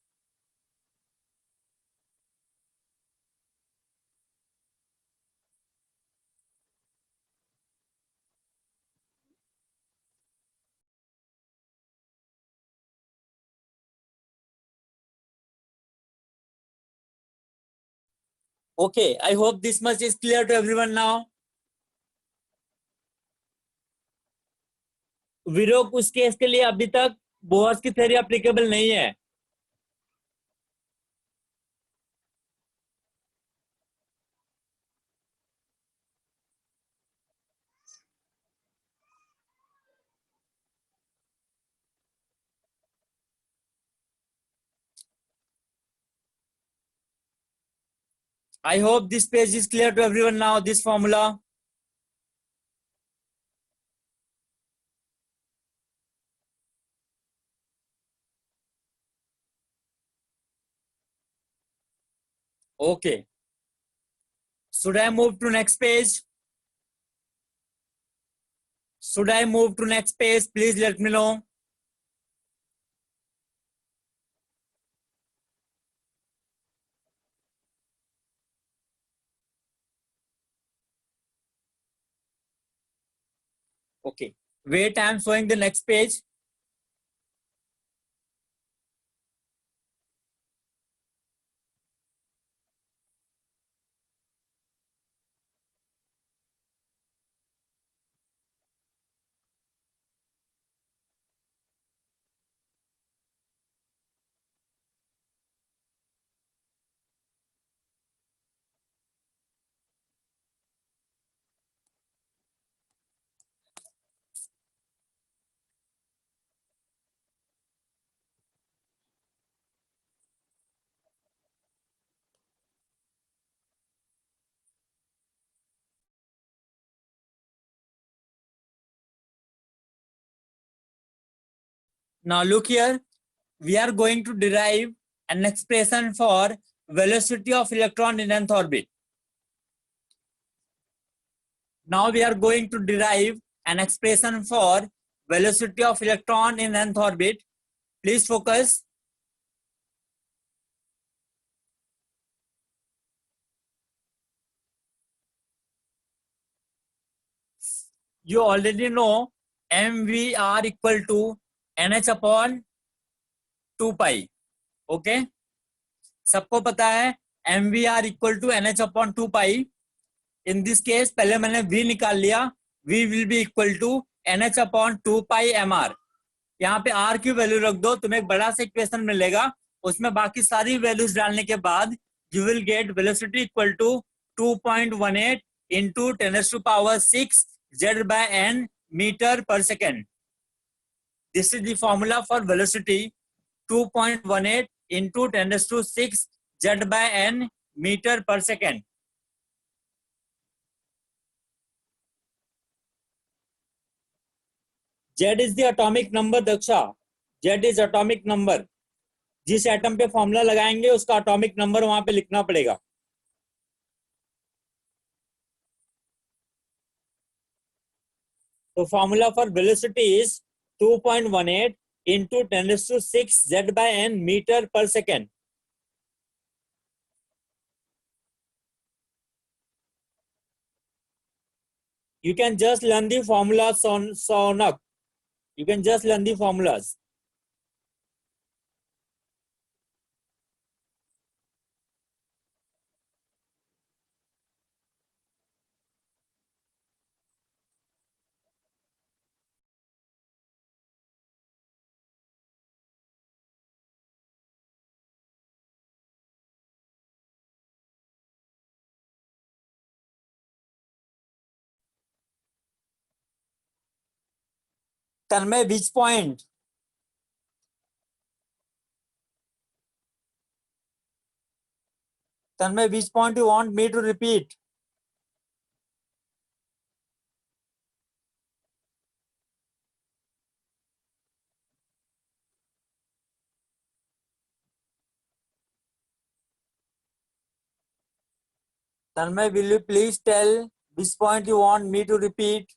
Okay, I hope this much is clear to everyone now. विरोक उस case के लिए अभी तक बोहर्स की थ्योरी एप्लीकेबल नहीं है. I hope this page is clear to everyone now, this formula. Okay. Should I move to next page? Should I move to next page? Please let me know. Okay. Wait, I am showing the next page. Now look here, we are going to derive an expression for velocity of electron in nth orbit. Now we are going to derive an expression for velocity of electron in nth orbit. Please focus. You already know mvr equal to nh upon 2 pi. Okay, सबको पता है mvr equal to nh upon 2 pi. In this case पहले मैंने v निकाल लिया, v will be equal to nh upon 2 pi mr. यहाँ पे r की वैल्यू रख दो, तुम्हें एक बड़ा सा इक्वेशन मिलेगा, उसमें बाकी सारी वैल्यूज डालने के बाद you will get velocity equal to 2.18 into 10 raised to power 6 z by n meter per second. This is the formula for velocity, 2.18 into 10 raised to 6 z by n meter per second. Z is the atomic number Daksha, Z is atomic number. जिस atom पे formula लगाएंगे उसका atomic number वहां पे लिखना पड़ेगा. तो formula for velocity is 2.18 into 10 raised to 6 z by n meter per second. You can just learn the formulas on up. You can just learn the formulas. Tanmay, which point? Tanmay, which point you want me to repeat? Tanmay, will you please tell which point you want me to repeat?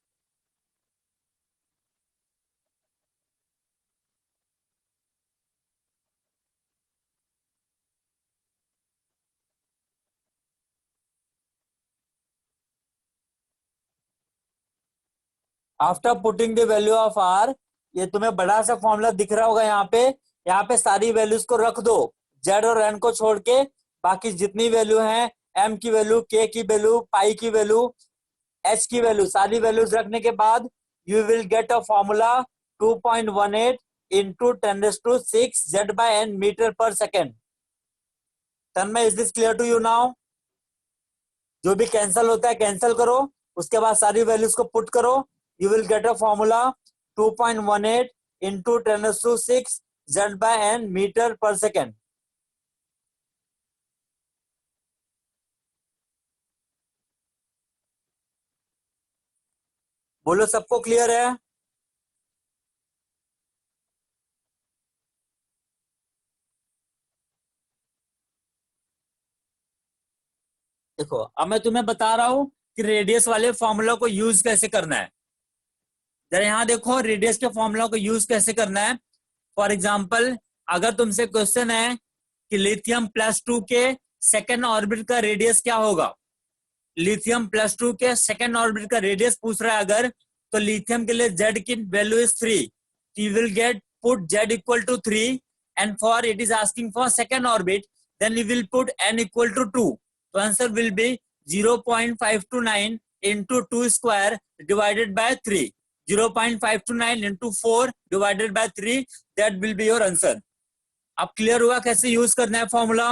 After putting the value of r, ये तुम्हें बड़ा सा formula दिख रहा होगा यहाँ पे सारी वैल्यूज को रख दो, जेड और एन को छोड़ के बाकी जितनी वैल्यू है, एम की वैल्यू, के की वैल्यू, पाई की वैल्यू, एच की वैल्यू, सारी वैल्यूज रखने के बाद you will get a formula 2.18 into 10 raised to 6 z by n meter per second. Tanmay, is this clear to you now? जो भी कैंसिल होता है कैंसिल करो, उसके बाद सारी वैल्यूज को पुट करो, you will get a formula 2.18 into 10 raised to 6 z by n meter per second. बोलो सबको क्लियर है? देखो अब मैं तुम्हें बता रहा हूं कि रेडियस वाले फॉर्मूला को यूज कैसे करना है. जरा यहाँ देखो, रेडियस के फॉर्मूला को यूज कैसे करना है. फॉर एग्जाम्पल, अगर तुमसे क्वेश्चन है कि लिथियम +2 के सेकेंड ऑर्बिट का रेडियस क्या होगा, लिथियम +2 के सेकेंड ऑर्बिट का रेडियस पूछ रहा है अगर, तो लिथियम के लिए z की value is 3. You will get put z equal to 3 and for it is asking for second orbit, then you will put n equal to 2. तो answer will be 0.529 into 2 square divided by 3. 0.529 into 4 divided by 3, that will be your answer. अब clear हुआ कैसे use करना है formula?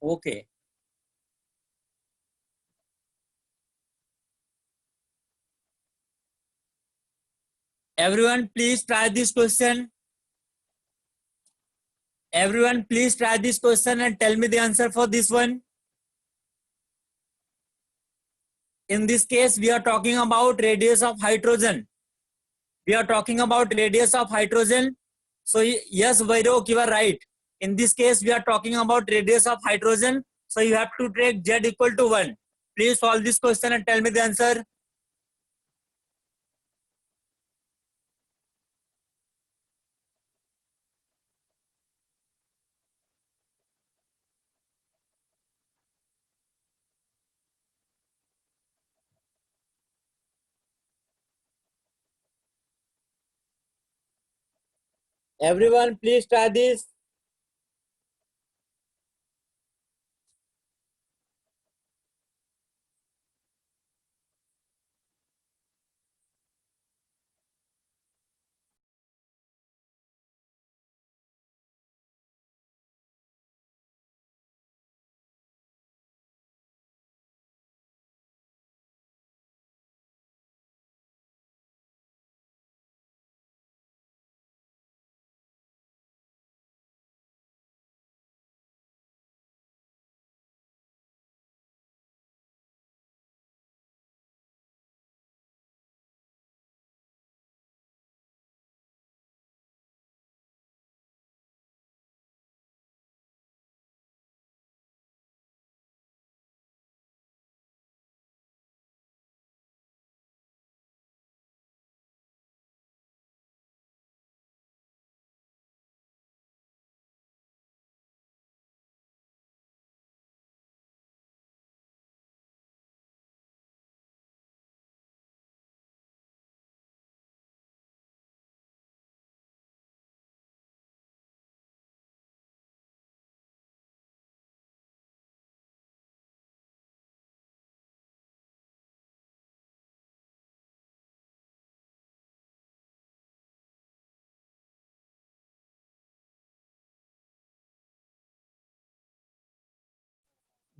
Okay, everyone please try this question. Everyone, please try this question and tell me the answer for this one. In this case, we are talking about radius of hydrogen. We are talking about radius of hydrogen. So yes, Vairok, you are right. In this case, we are talking about radius of hydrogen. So you have to take z equal to 1. Please solve this question and tell me the answer. Everyone, please try this.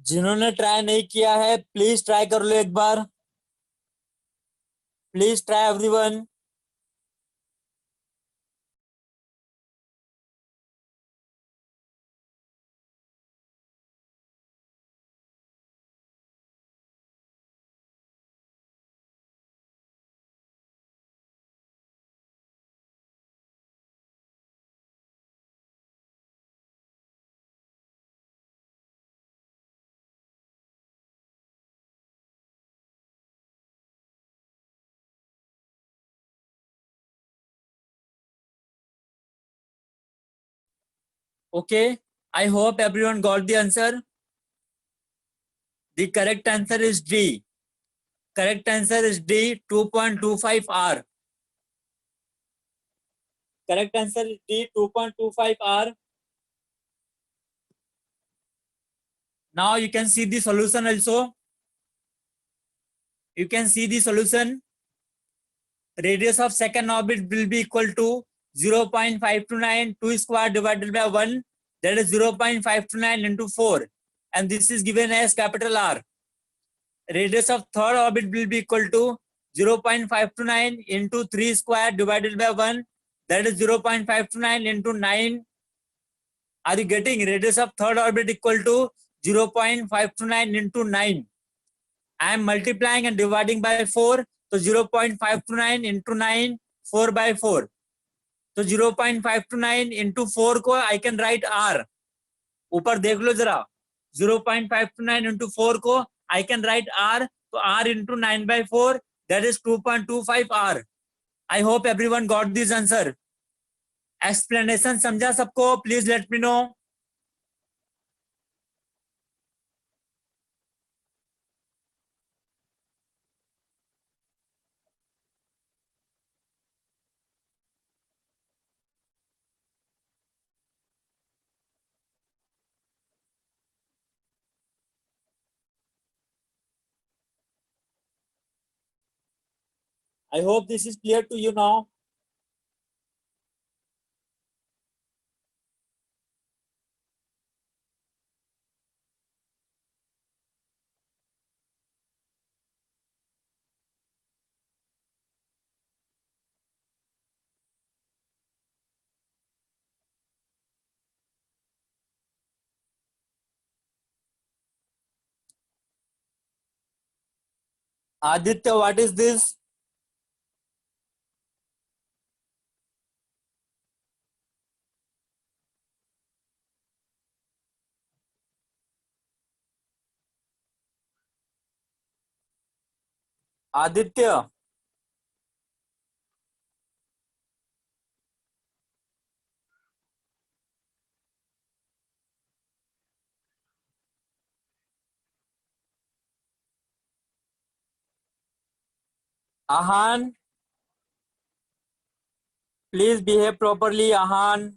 जिन्होंने try नहीं किया है, please try कर लो एक बार. Please try everyone. Okay, I hope everyone got the answer. The correct answer is D. Correct answer is D, 2.25 R. Correct answer is D, 2.25 R. Now you can see the solution also. You can see the solution. Radius of second orbit will be equal to 0.529 2 square divided by 1. That is 0.529 into 4. And this is given as capital R. Radius of third orbit will be equal to 0.529 into 3 square divided by 1. That is 0.529 into 9. Are you getting? Radius of third orbit equal to 0.529 into 9. I am multiplying and dividing by 4. So 0.529 into 9, 4 by 4. So 0.529 into 4 को I can write R. ऊपर देख लो जरा. 0.529 into 4 को I can write R. So R into 9 by 4, that is 2.25 R. I hope everyone got this answer. Explanation समझा सबको? Please let me know. I hope this is clear to you now. Aditya, what is this? Aditya. Ahan, please behave properly, Ahan.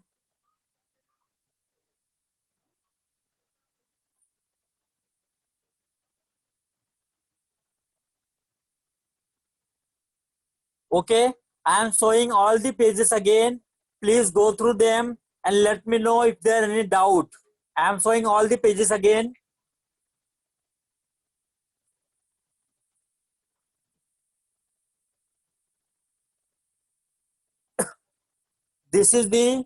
Okay, I am showing all the pages again. Please go through them and let me know if there are any doubt. I am showing all the pages again. This is the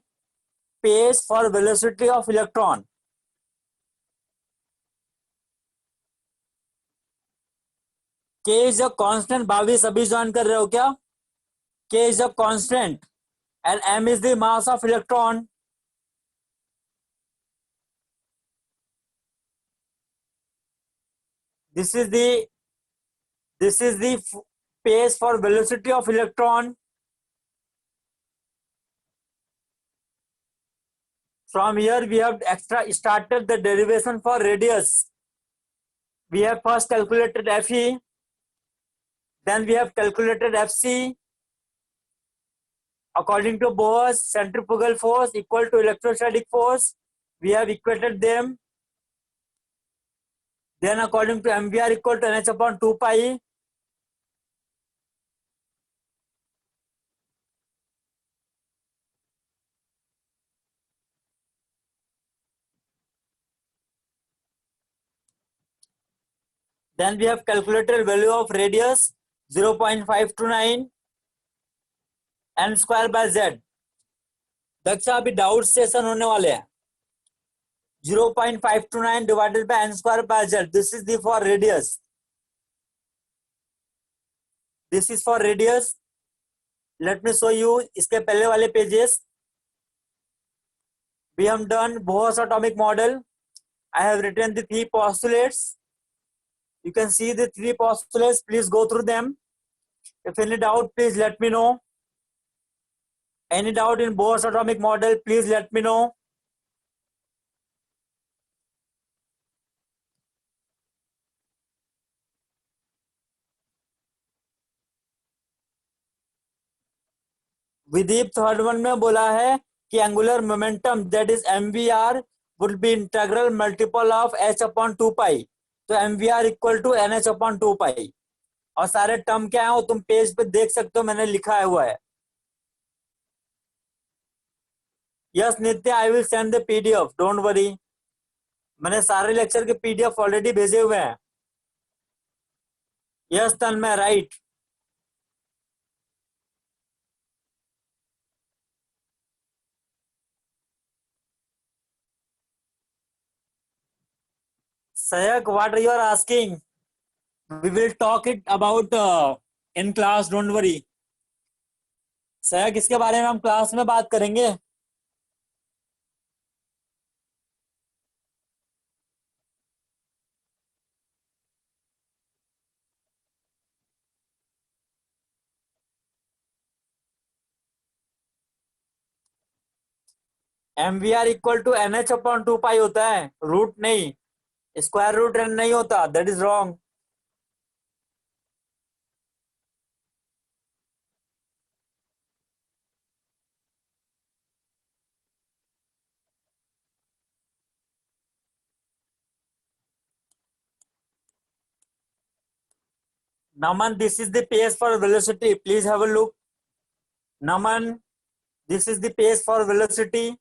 page for velocity of electron. K is a constant. भाभी सभी join कर रहे हो क्या? K is a constant and m is the mass of electron. This is the page for velocity of electron. From here we have started the derivation for radius. We have first calculated Fe, then we have calculated Fc. According to Boas, centrifugal force equal to electrostatic force. We have equated them. Then according to MVR equal to NH upon 2 pi. Then we have calculated value of radius 0.529 n square by z. Daksha अभी doubt session होने वाले हैं. 0.529 divided by n square by z. This is the for radius. This is for radius. Let me show you इसके पहले वाले pages. We have done Boas atomic model. I have written the 3 postulates. You can see the 3 postulates. Please go through them. If any doubt, please let me know. Any doubt in Boas atomic model, please let me know. Vidip third one में बोला है कि angular momentum that is mvr would be integral multiple of h upon 2 pi. तो mvr equal to nh upon 2 pi. और सारे term क्या है वो तुम पेज पे देख सकते हो, मैंने लिखा हुआ है. यस नित्य, I will send the PDF, don't worry. मैंने सारे लेक्चर के पीडीएफ ऑलरेडी भेजे हुए हैं. Yes Tanmay, right. Sayak, what you are asking? We will talk it about in class, don't worry. Sayak, इसके बारे में हम क्लास में बात करेंगे. mvr equal to nh upon 2 pi होता है, रूट नहीं, स्क्वायर रूट n नहीं होता. That is wrong. Naman, this is the page for velocity. Please have a look. Naman, this is the page for velocity.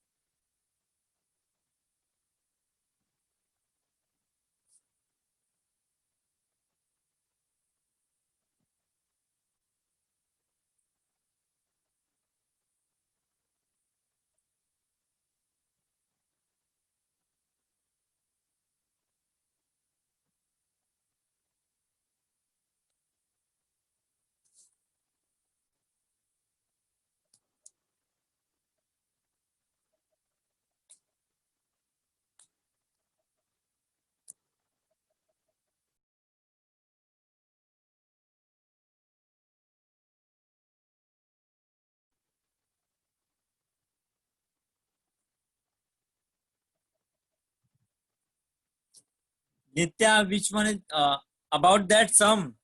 Nitya, which one is about that sum?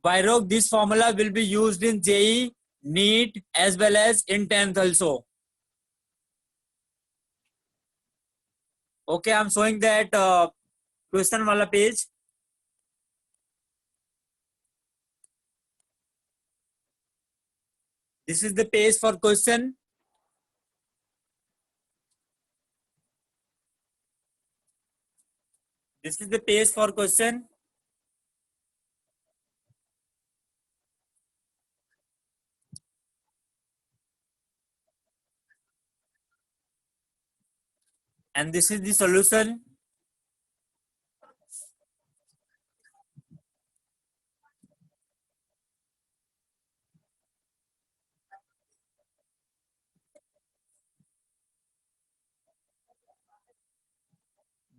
Vairog, this formula will be used in JEE, NEET as well as in 10th also. Okay, I'm showing that question wala page. This is the page for question. This is the page for question. And this is the solution.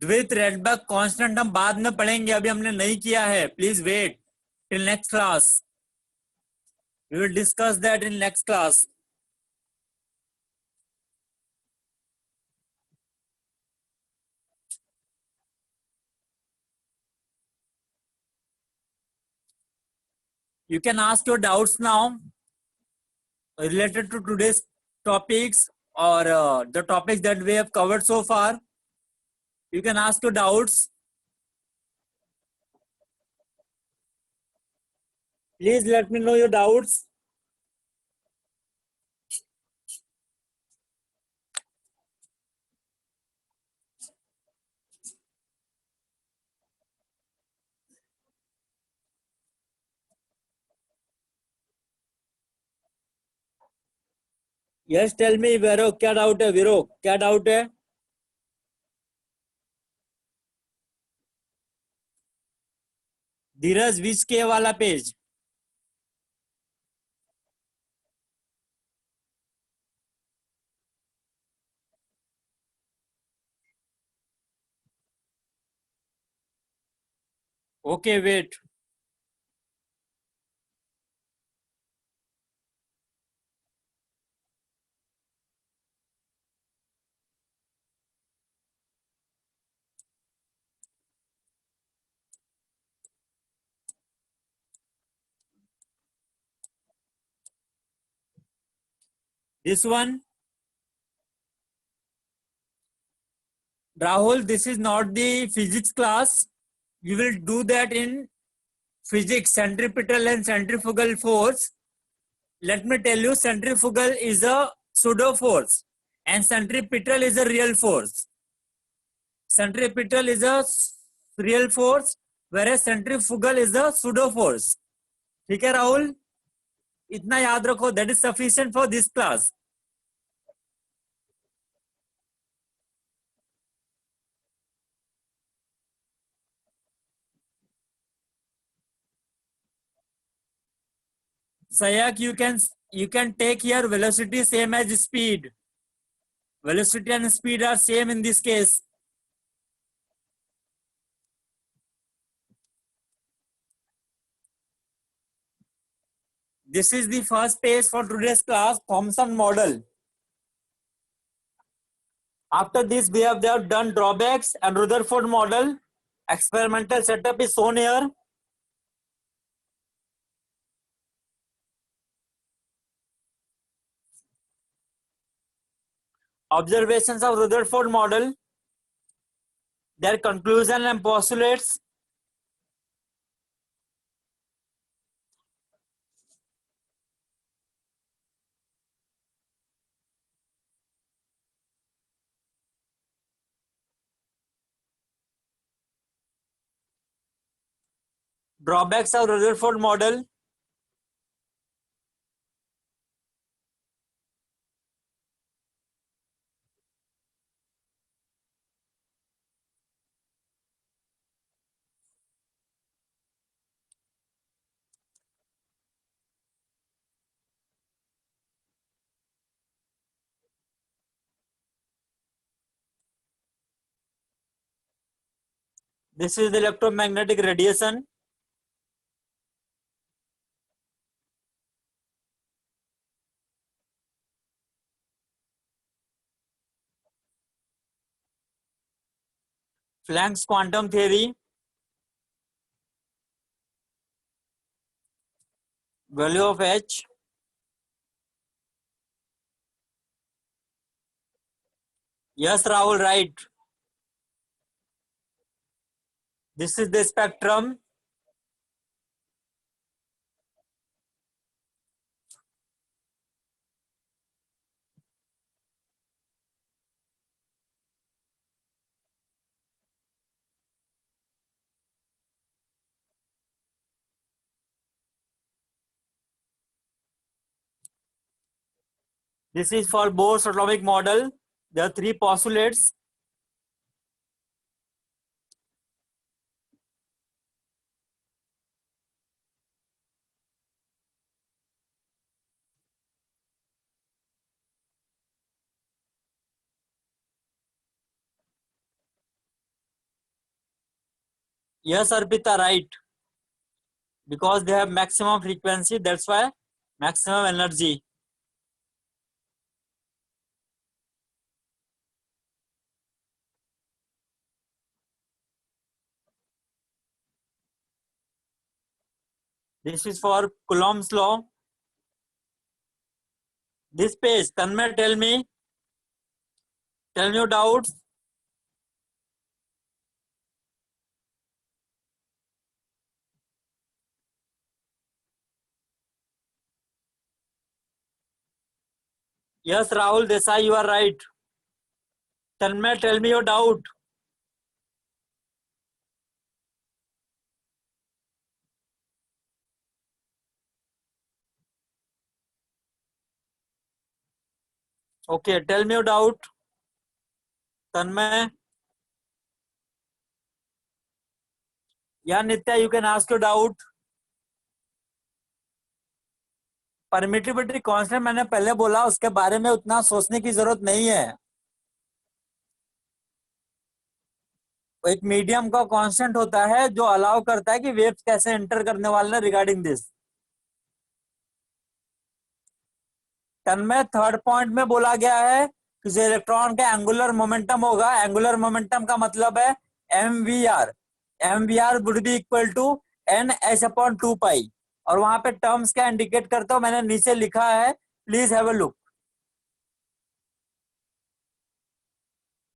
Dwit Rydberg constant हम बाद में पढ़ेंगे, अभी हमने नहीं किया है. Please wait till next class. We will discuss that in next class. You can ask your doubts now related to today's topics or the topics that we have covered so far. You can ask your doubts. Please let me know your doubts. Yes, tell me, Vero, क्या doubt है? वीरो, क्या doubt है? धीरज, विच के वाला page? Okay, wait. This one, Rahul, this is not the physics class. We will do that in physics, centripetal and centrifugal force. Let me tell you, centrifugal is a pseudo force and centripetal is a real force. Centripetal is a real force, whereas centrifugal is a pseudo force. ठीक है राहुल, इतना याद रखो. That is sufficient for this class. Sayak, you can take here velocity same as speed. Velocity and speed are same in this case. This is the first page for today's class, Thomson model. After this, we have done drawbacks and Rutherford model. Experimental setup is shown here. Observations of Rutherford model, their conclusion and postulates. Drawbacks of Rutherford model. This is the electromagnetic radiation. Planck's quantum theory, value of H, yes Rahul, right. This is the spectrum. This is for Bohr's atomic model. There are three postulates. Yes, Arpita, right. Because they have maximum frequency, that's why maximum energy. This is for Coulomb's law. This page, Tanmay, tell me your doubts. Yes, Rahul Desai, you are right. Tanmay, tell me your doubt. Okay, tell me your doubt. Tanmay. Yeah, Nitya, you can ask your doubt. Permittivity constant मैंने पहले बोला, उसके बारे में उतना सोचने की जरूरत नहीं है. एक मीडियम का कांस्टेंट होता है जो अलाउ करता है कि वेव्स कैसे एंटर करने वाले हैं regarding this. Tanmay, third point में बोला गया है कि जो इलेक्ट्रॉन का एंगुलर मोमेंटम होगा, एंगुलर मोमेंटम का मतलब है mvr. mvr would be equal to nh/2 और वहां पे टर्म्स क्या इंडिकेट करता हूं मैंने नीचे लिखा है, please have a look.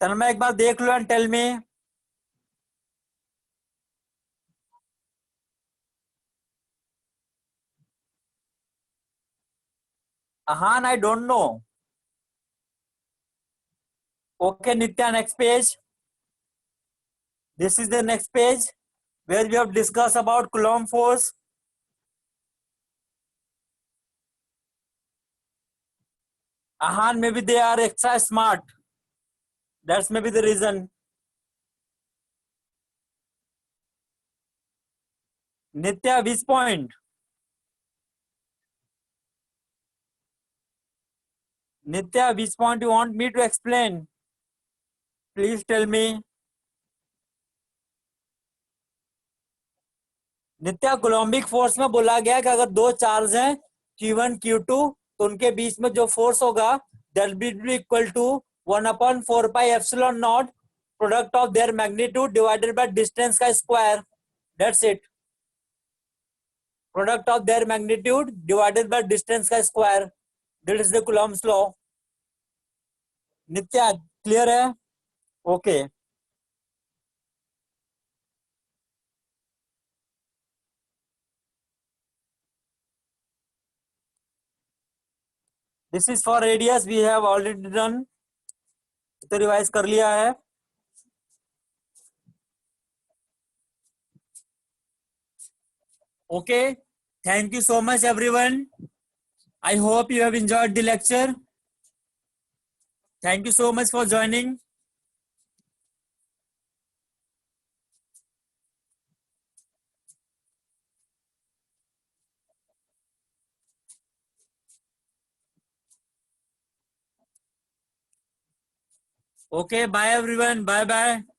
Tanmay, एक बार देख लो and tell me. Ahan, I don't know. Okay, Nitya, next page. This is the next page where we have discussed about Coulomb force. Ahan, maybe they are extra smart. That's maybe the reason. Nitya, which point? Nitya, which point you want me to explain? Please tell me. Nitya, coulombic force में बोला गया कि अगर दो charge हैं Q1 Q2 तो उनके बीच में जो फोर्स होगा that will be equal to 1/4 pi epsilon naught product of their magnitude divided by distance का square. That's it. Product of their magnitude divided by distance का square. That is the Coulomb's law. Nitya, clear है? Okay. This is for radius, we have already done. तो revise कर लिया है. Okay, thank you so much everyone. I hope you have enjoyed the lecture. Thank you so much for joining. Okay, bye everyone. Bye bye.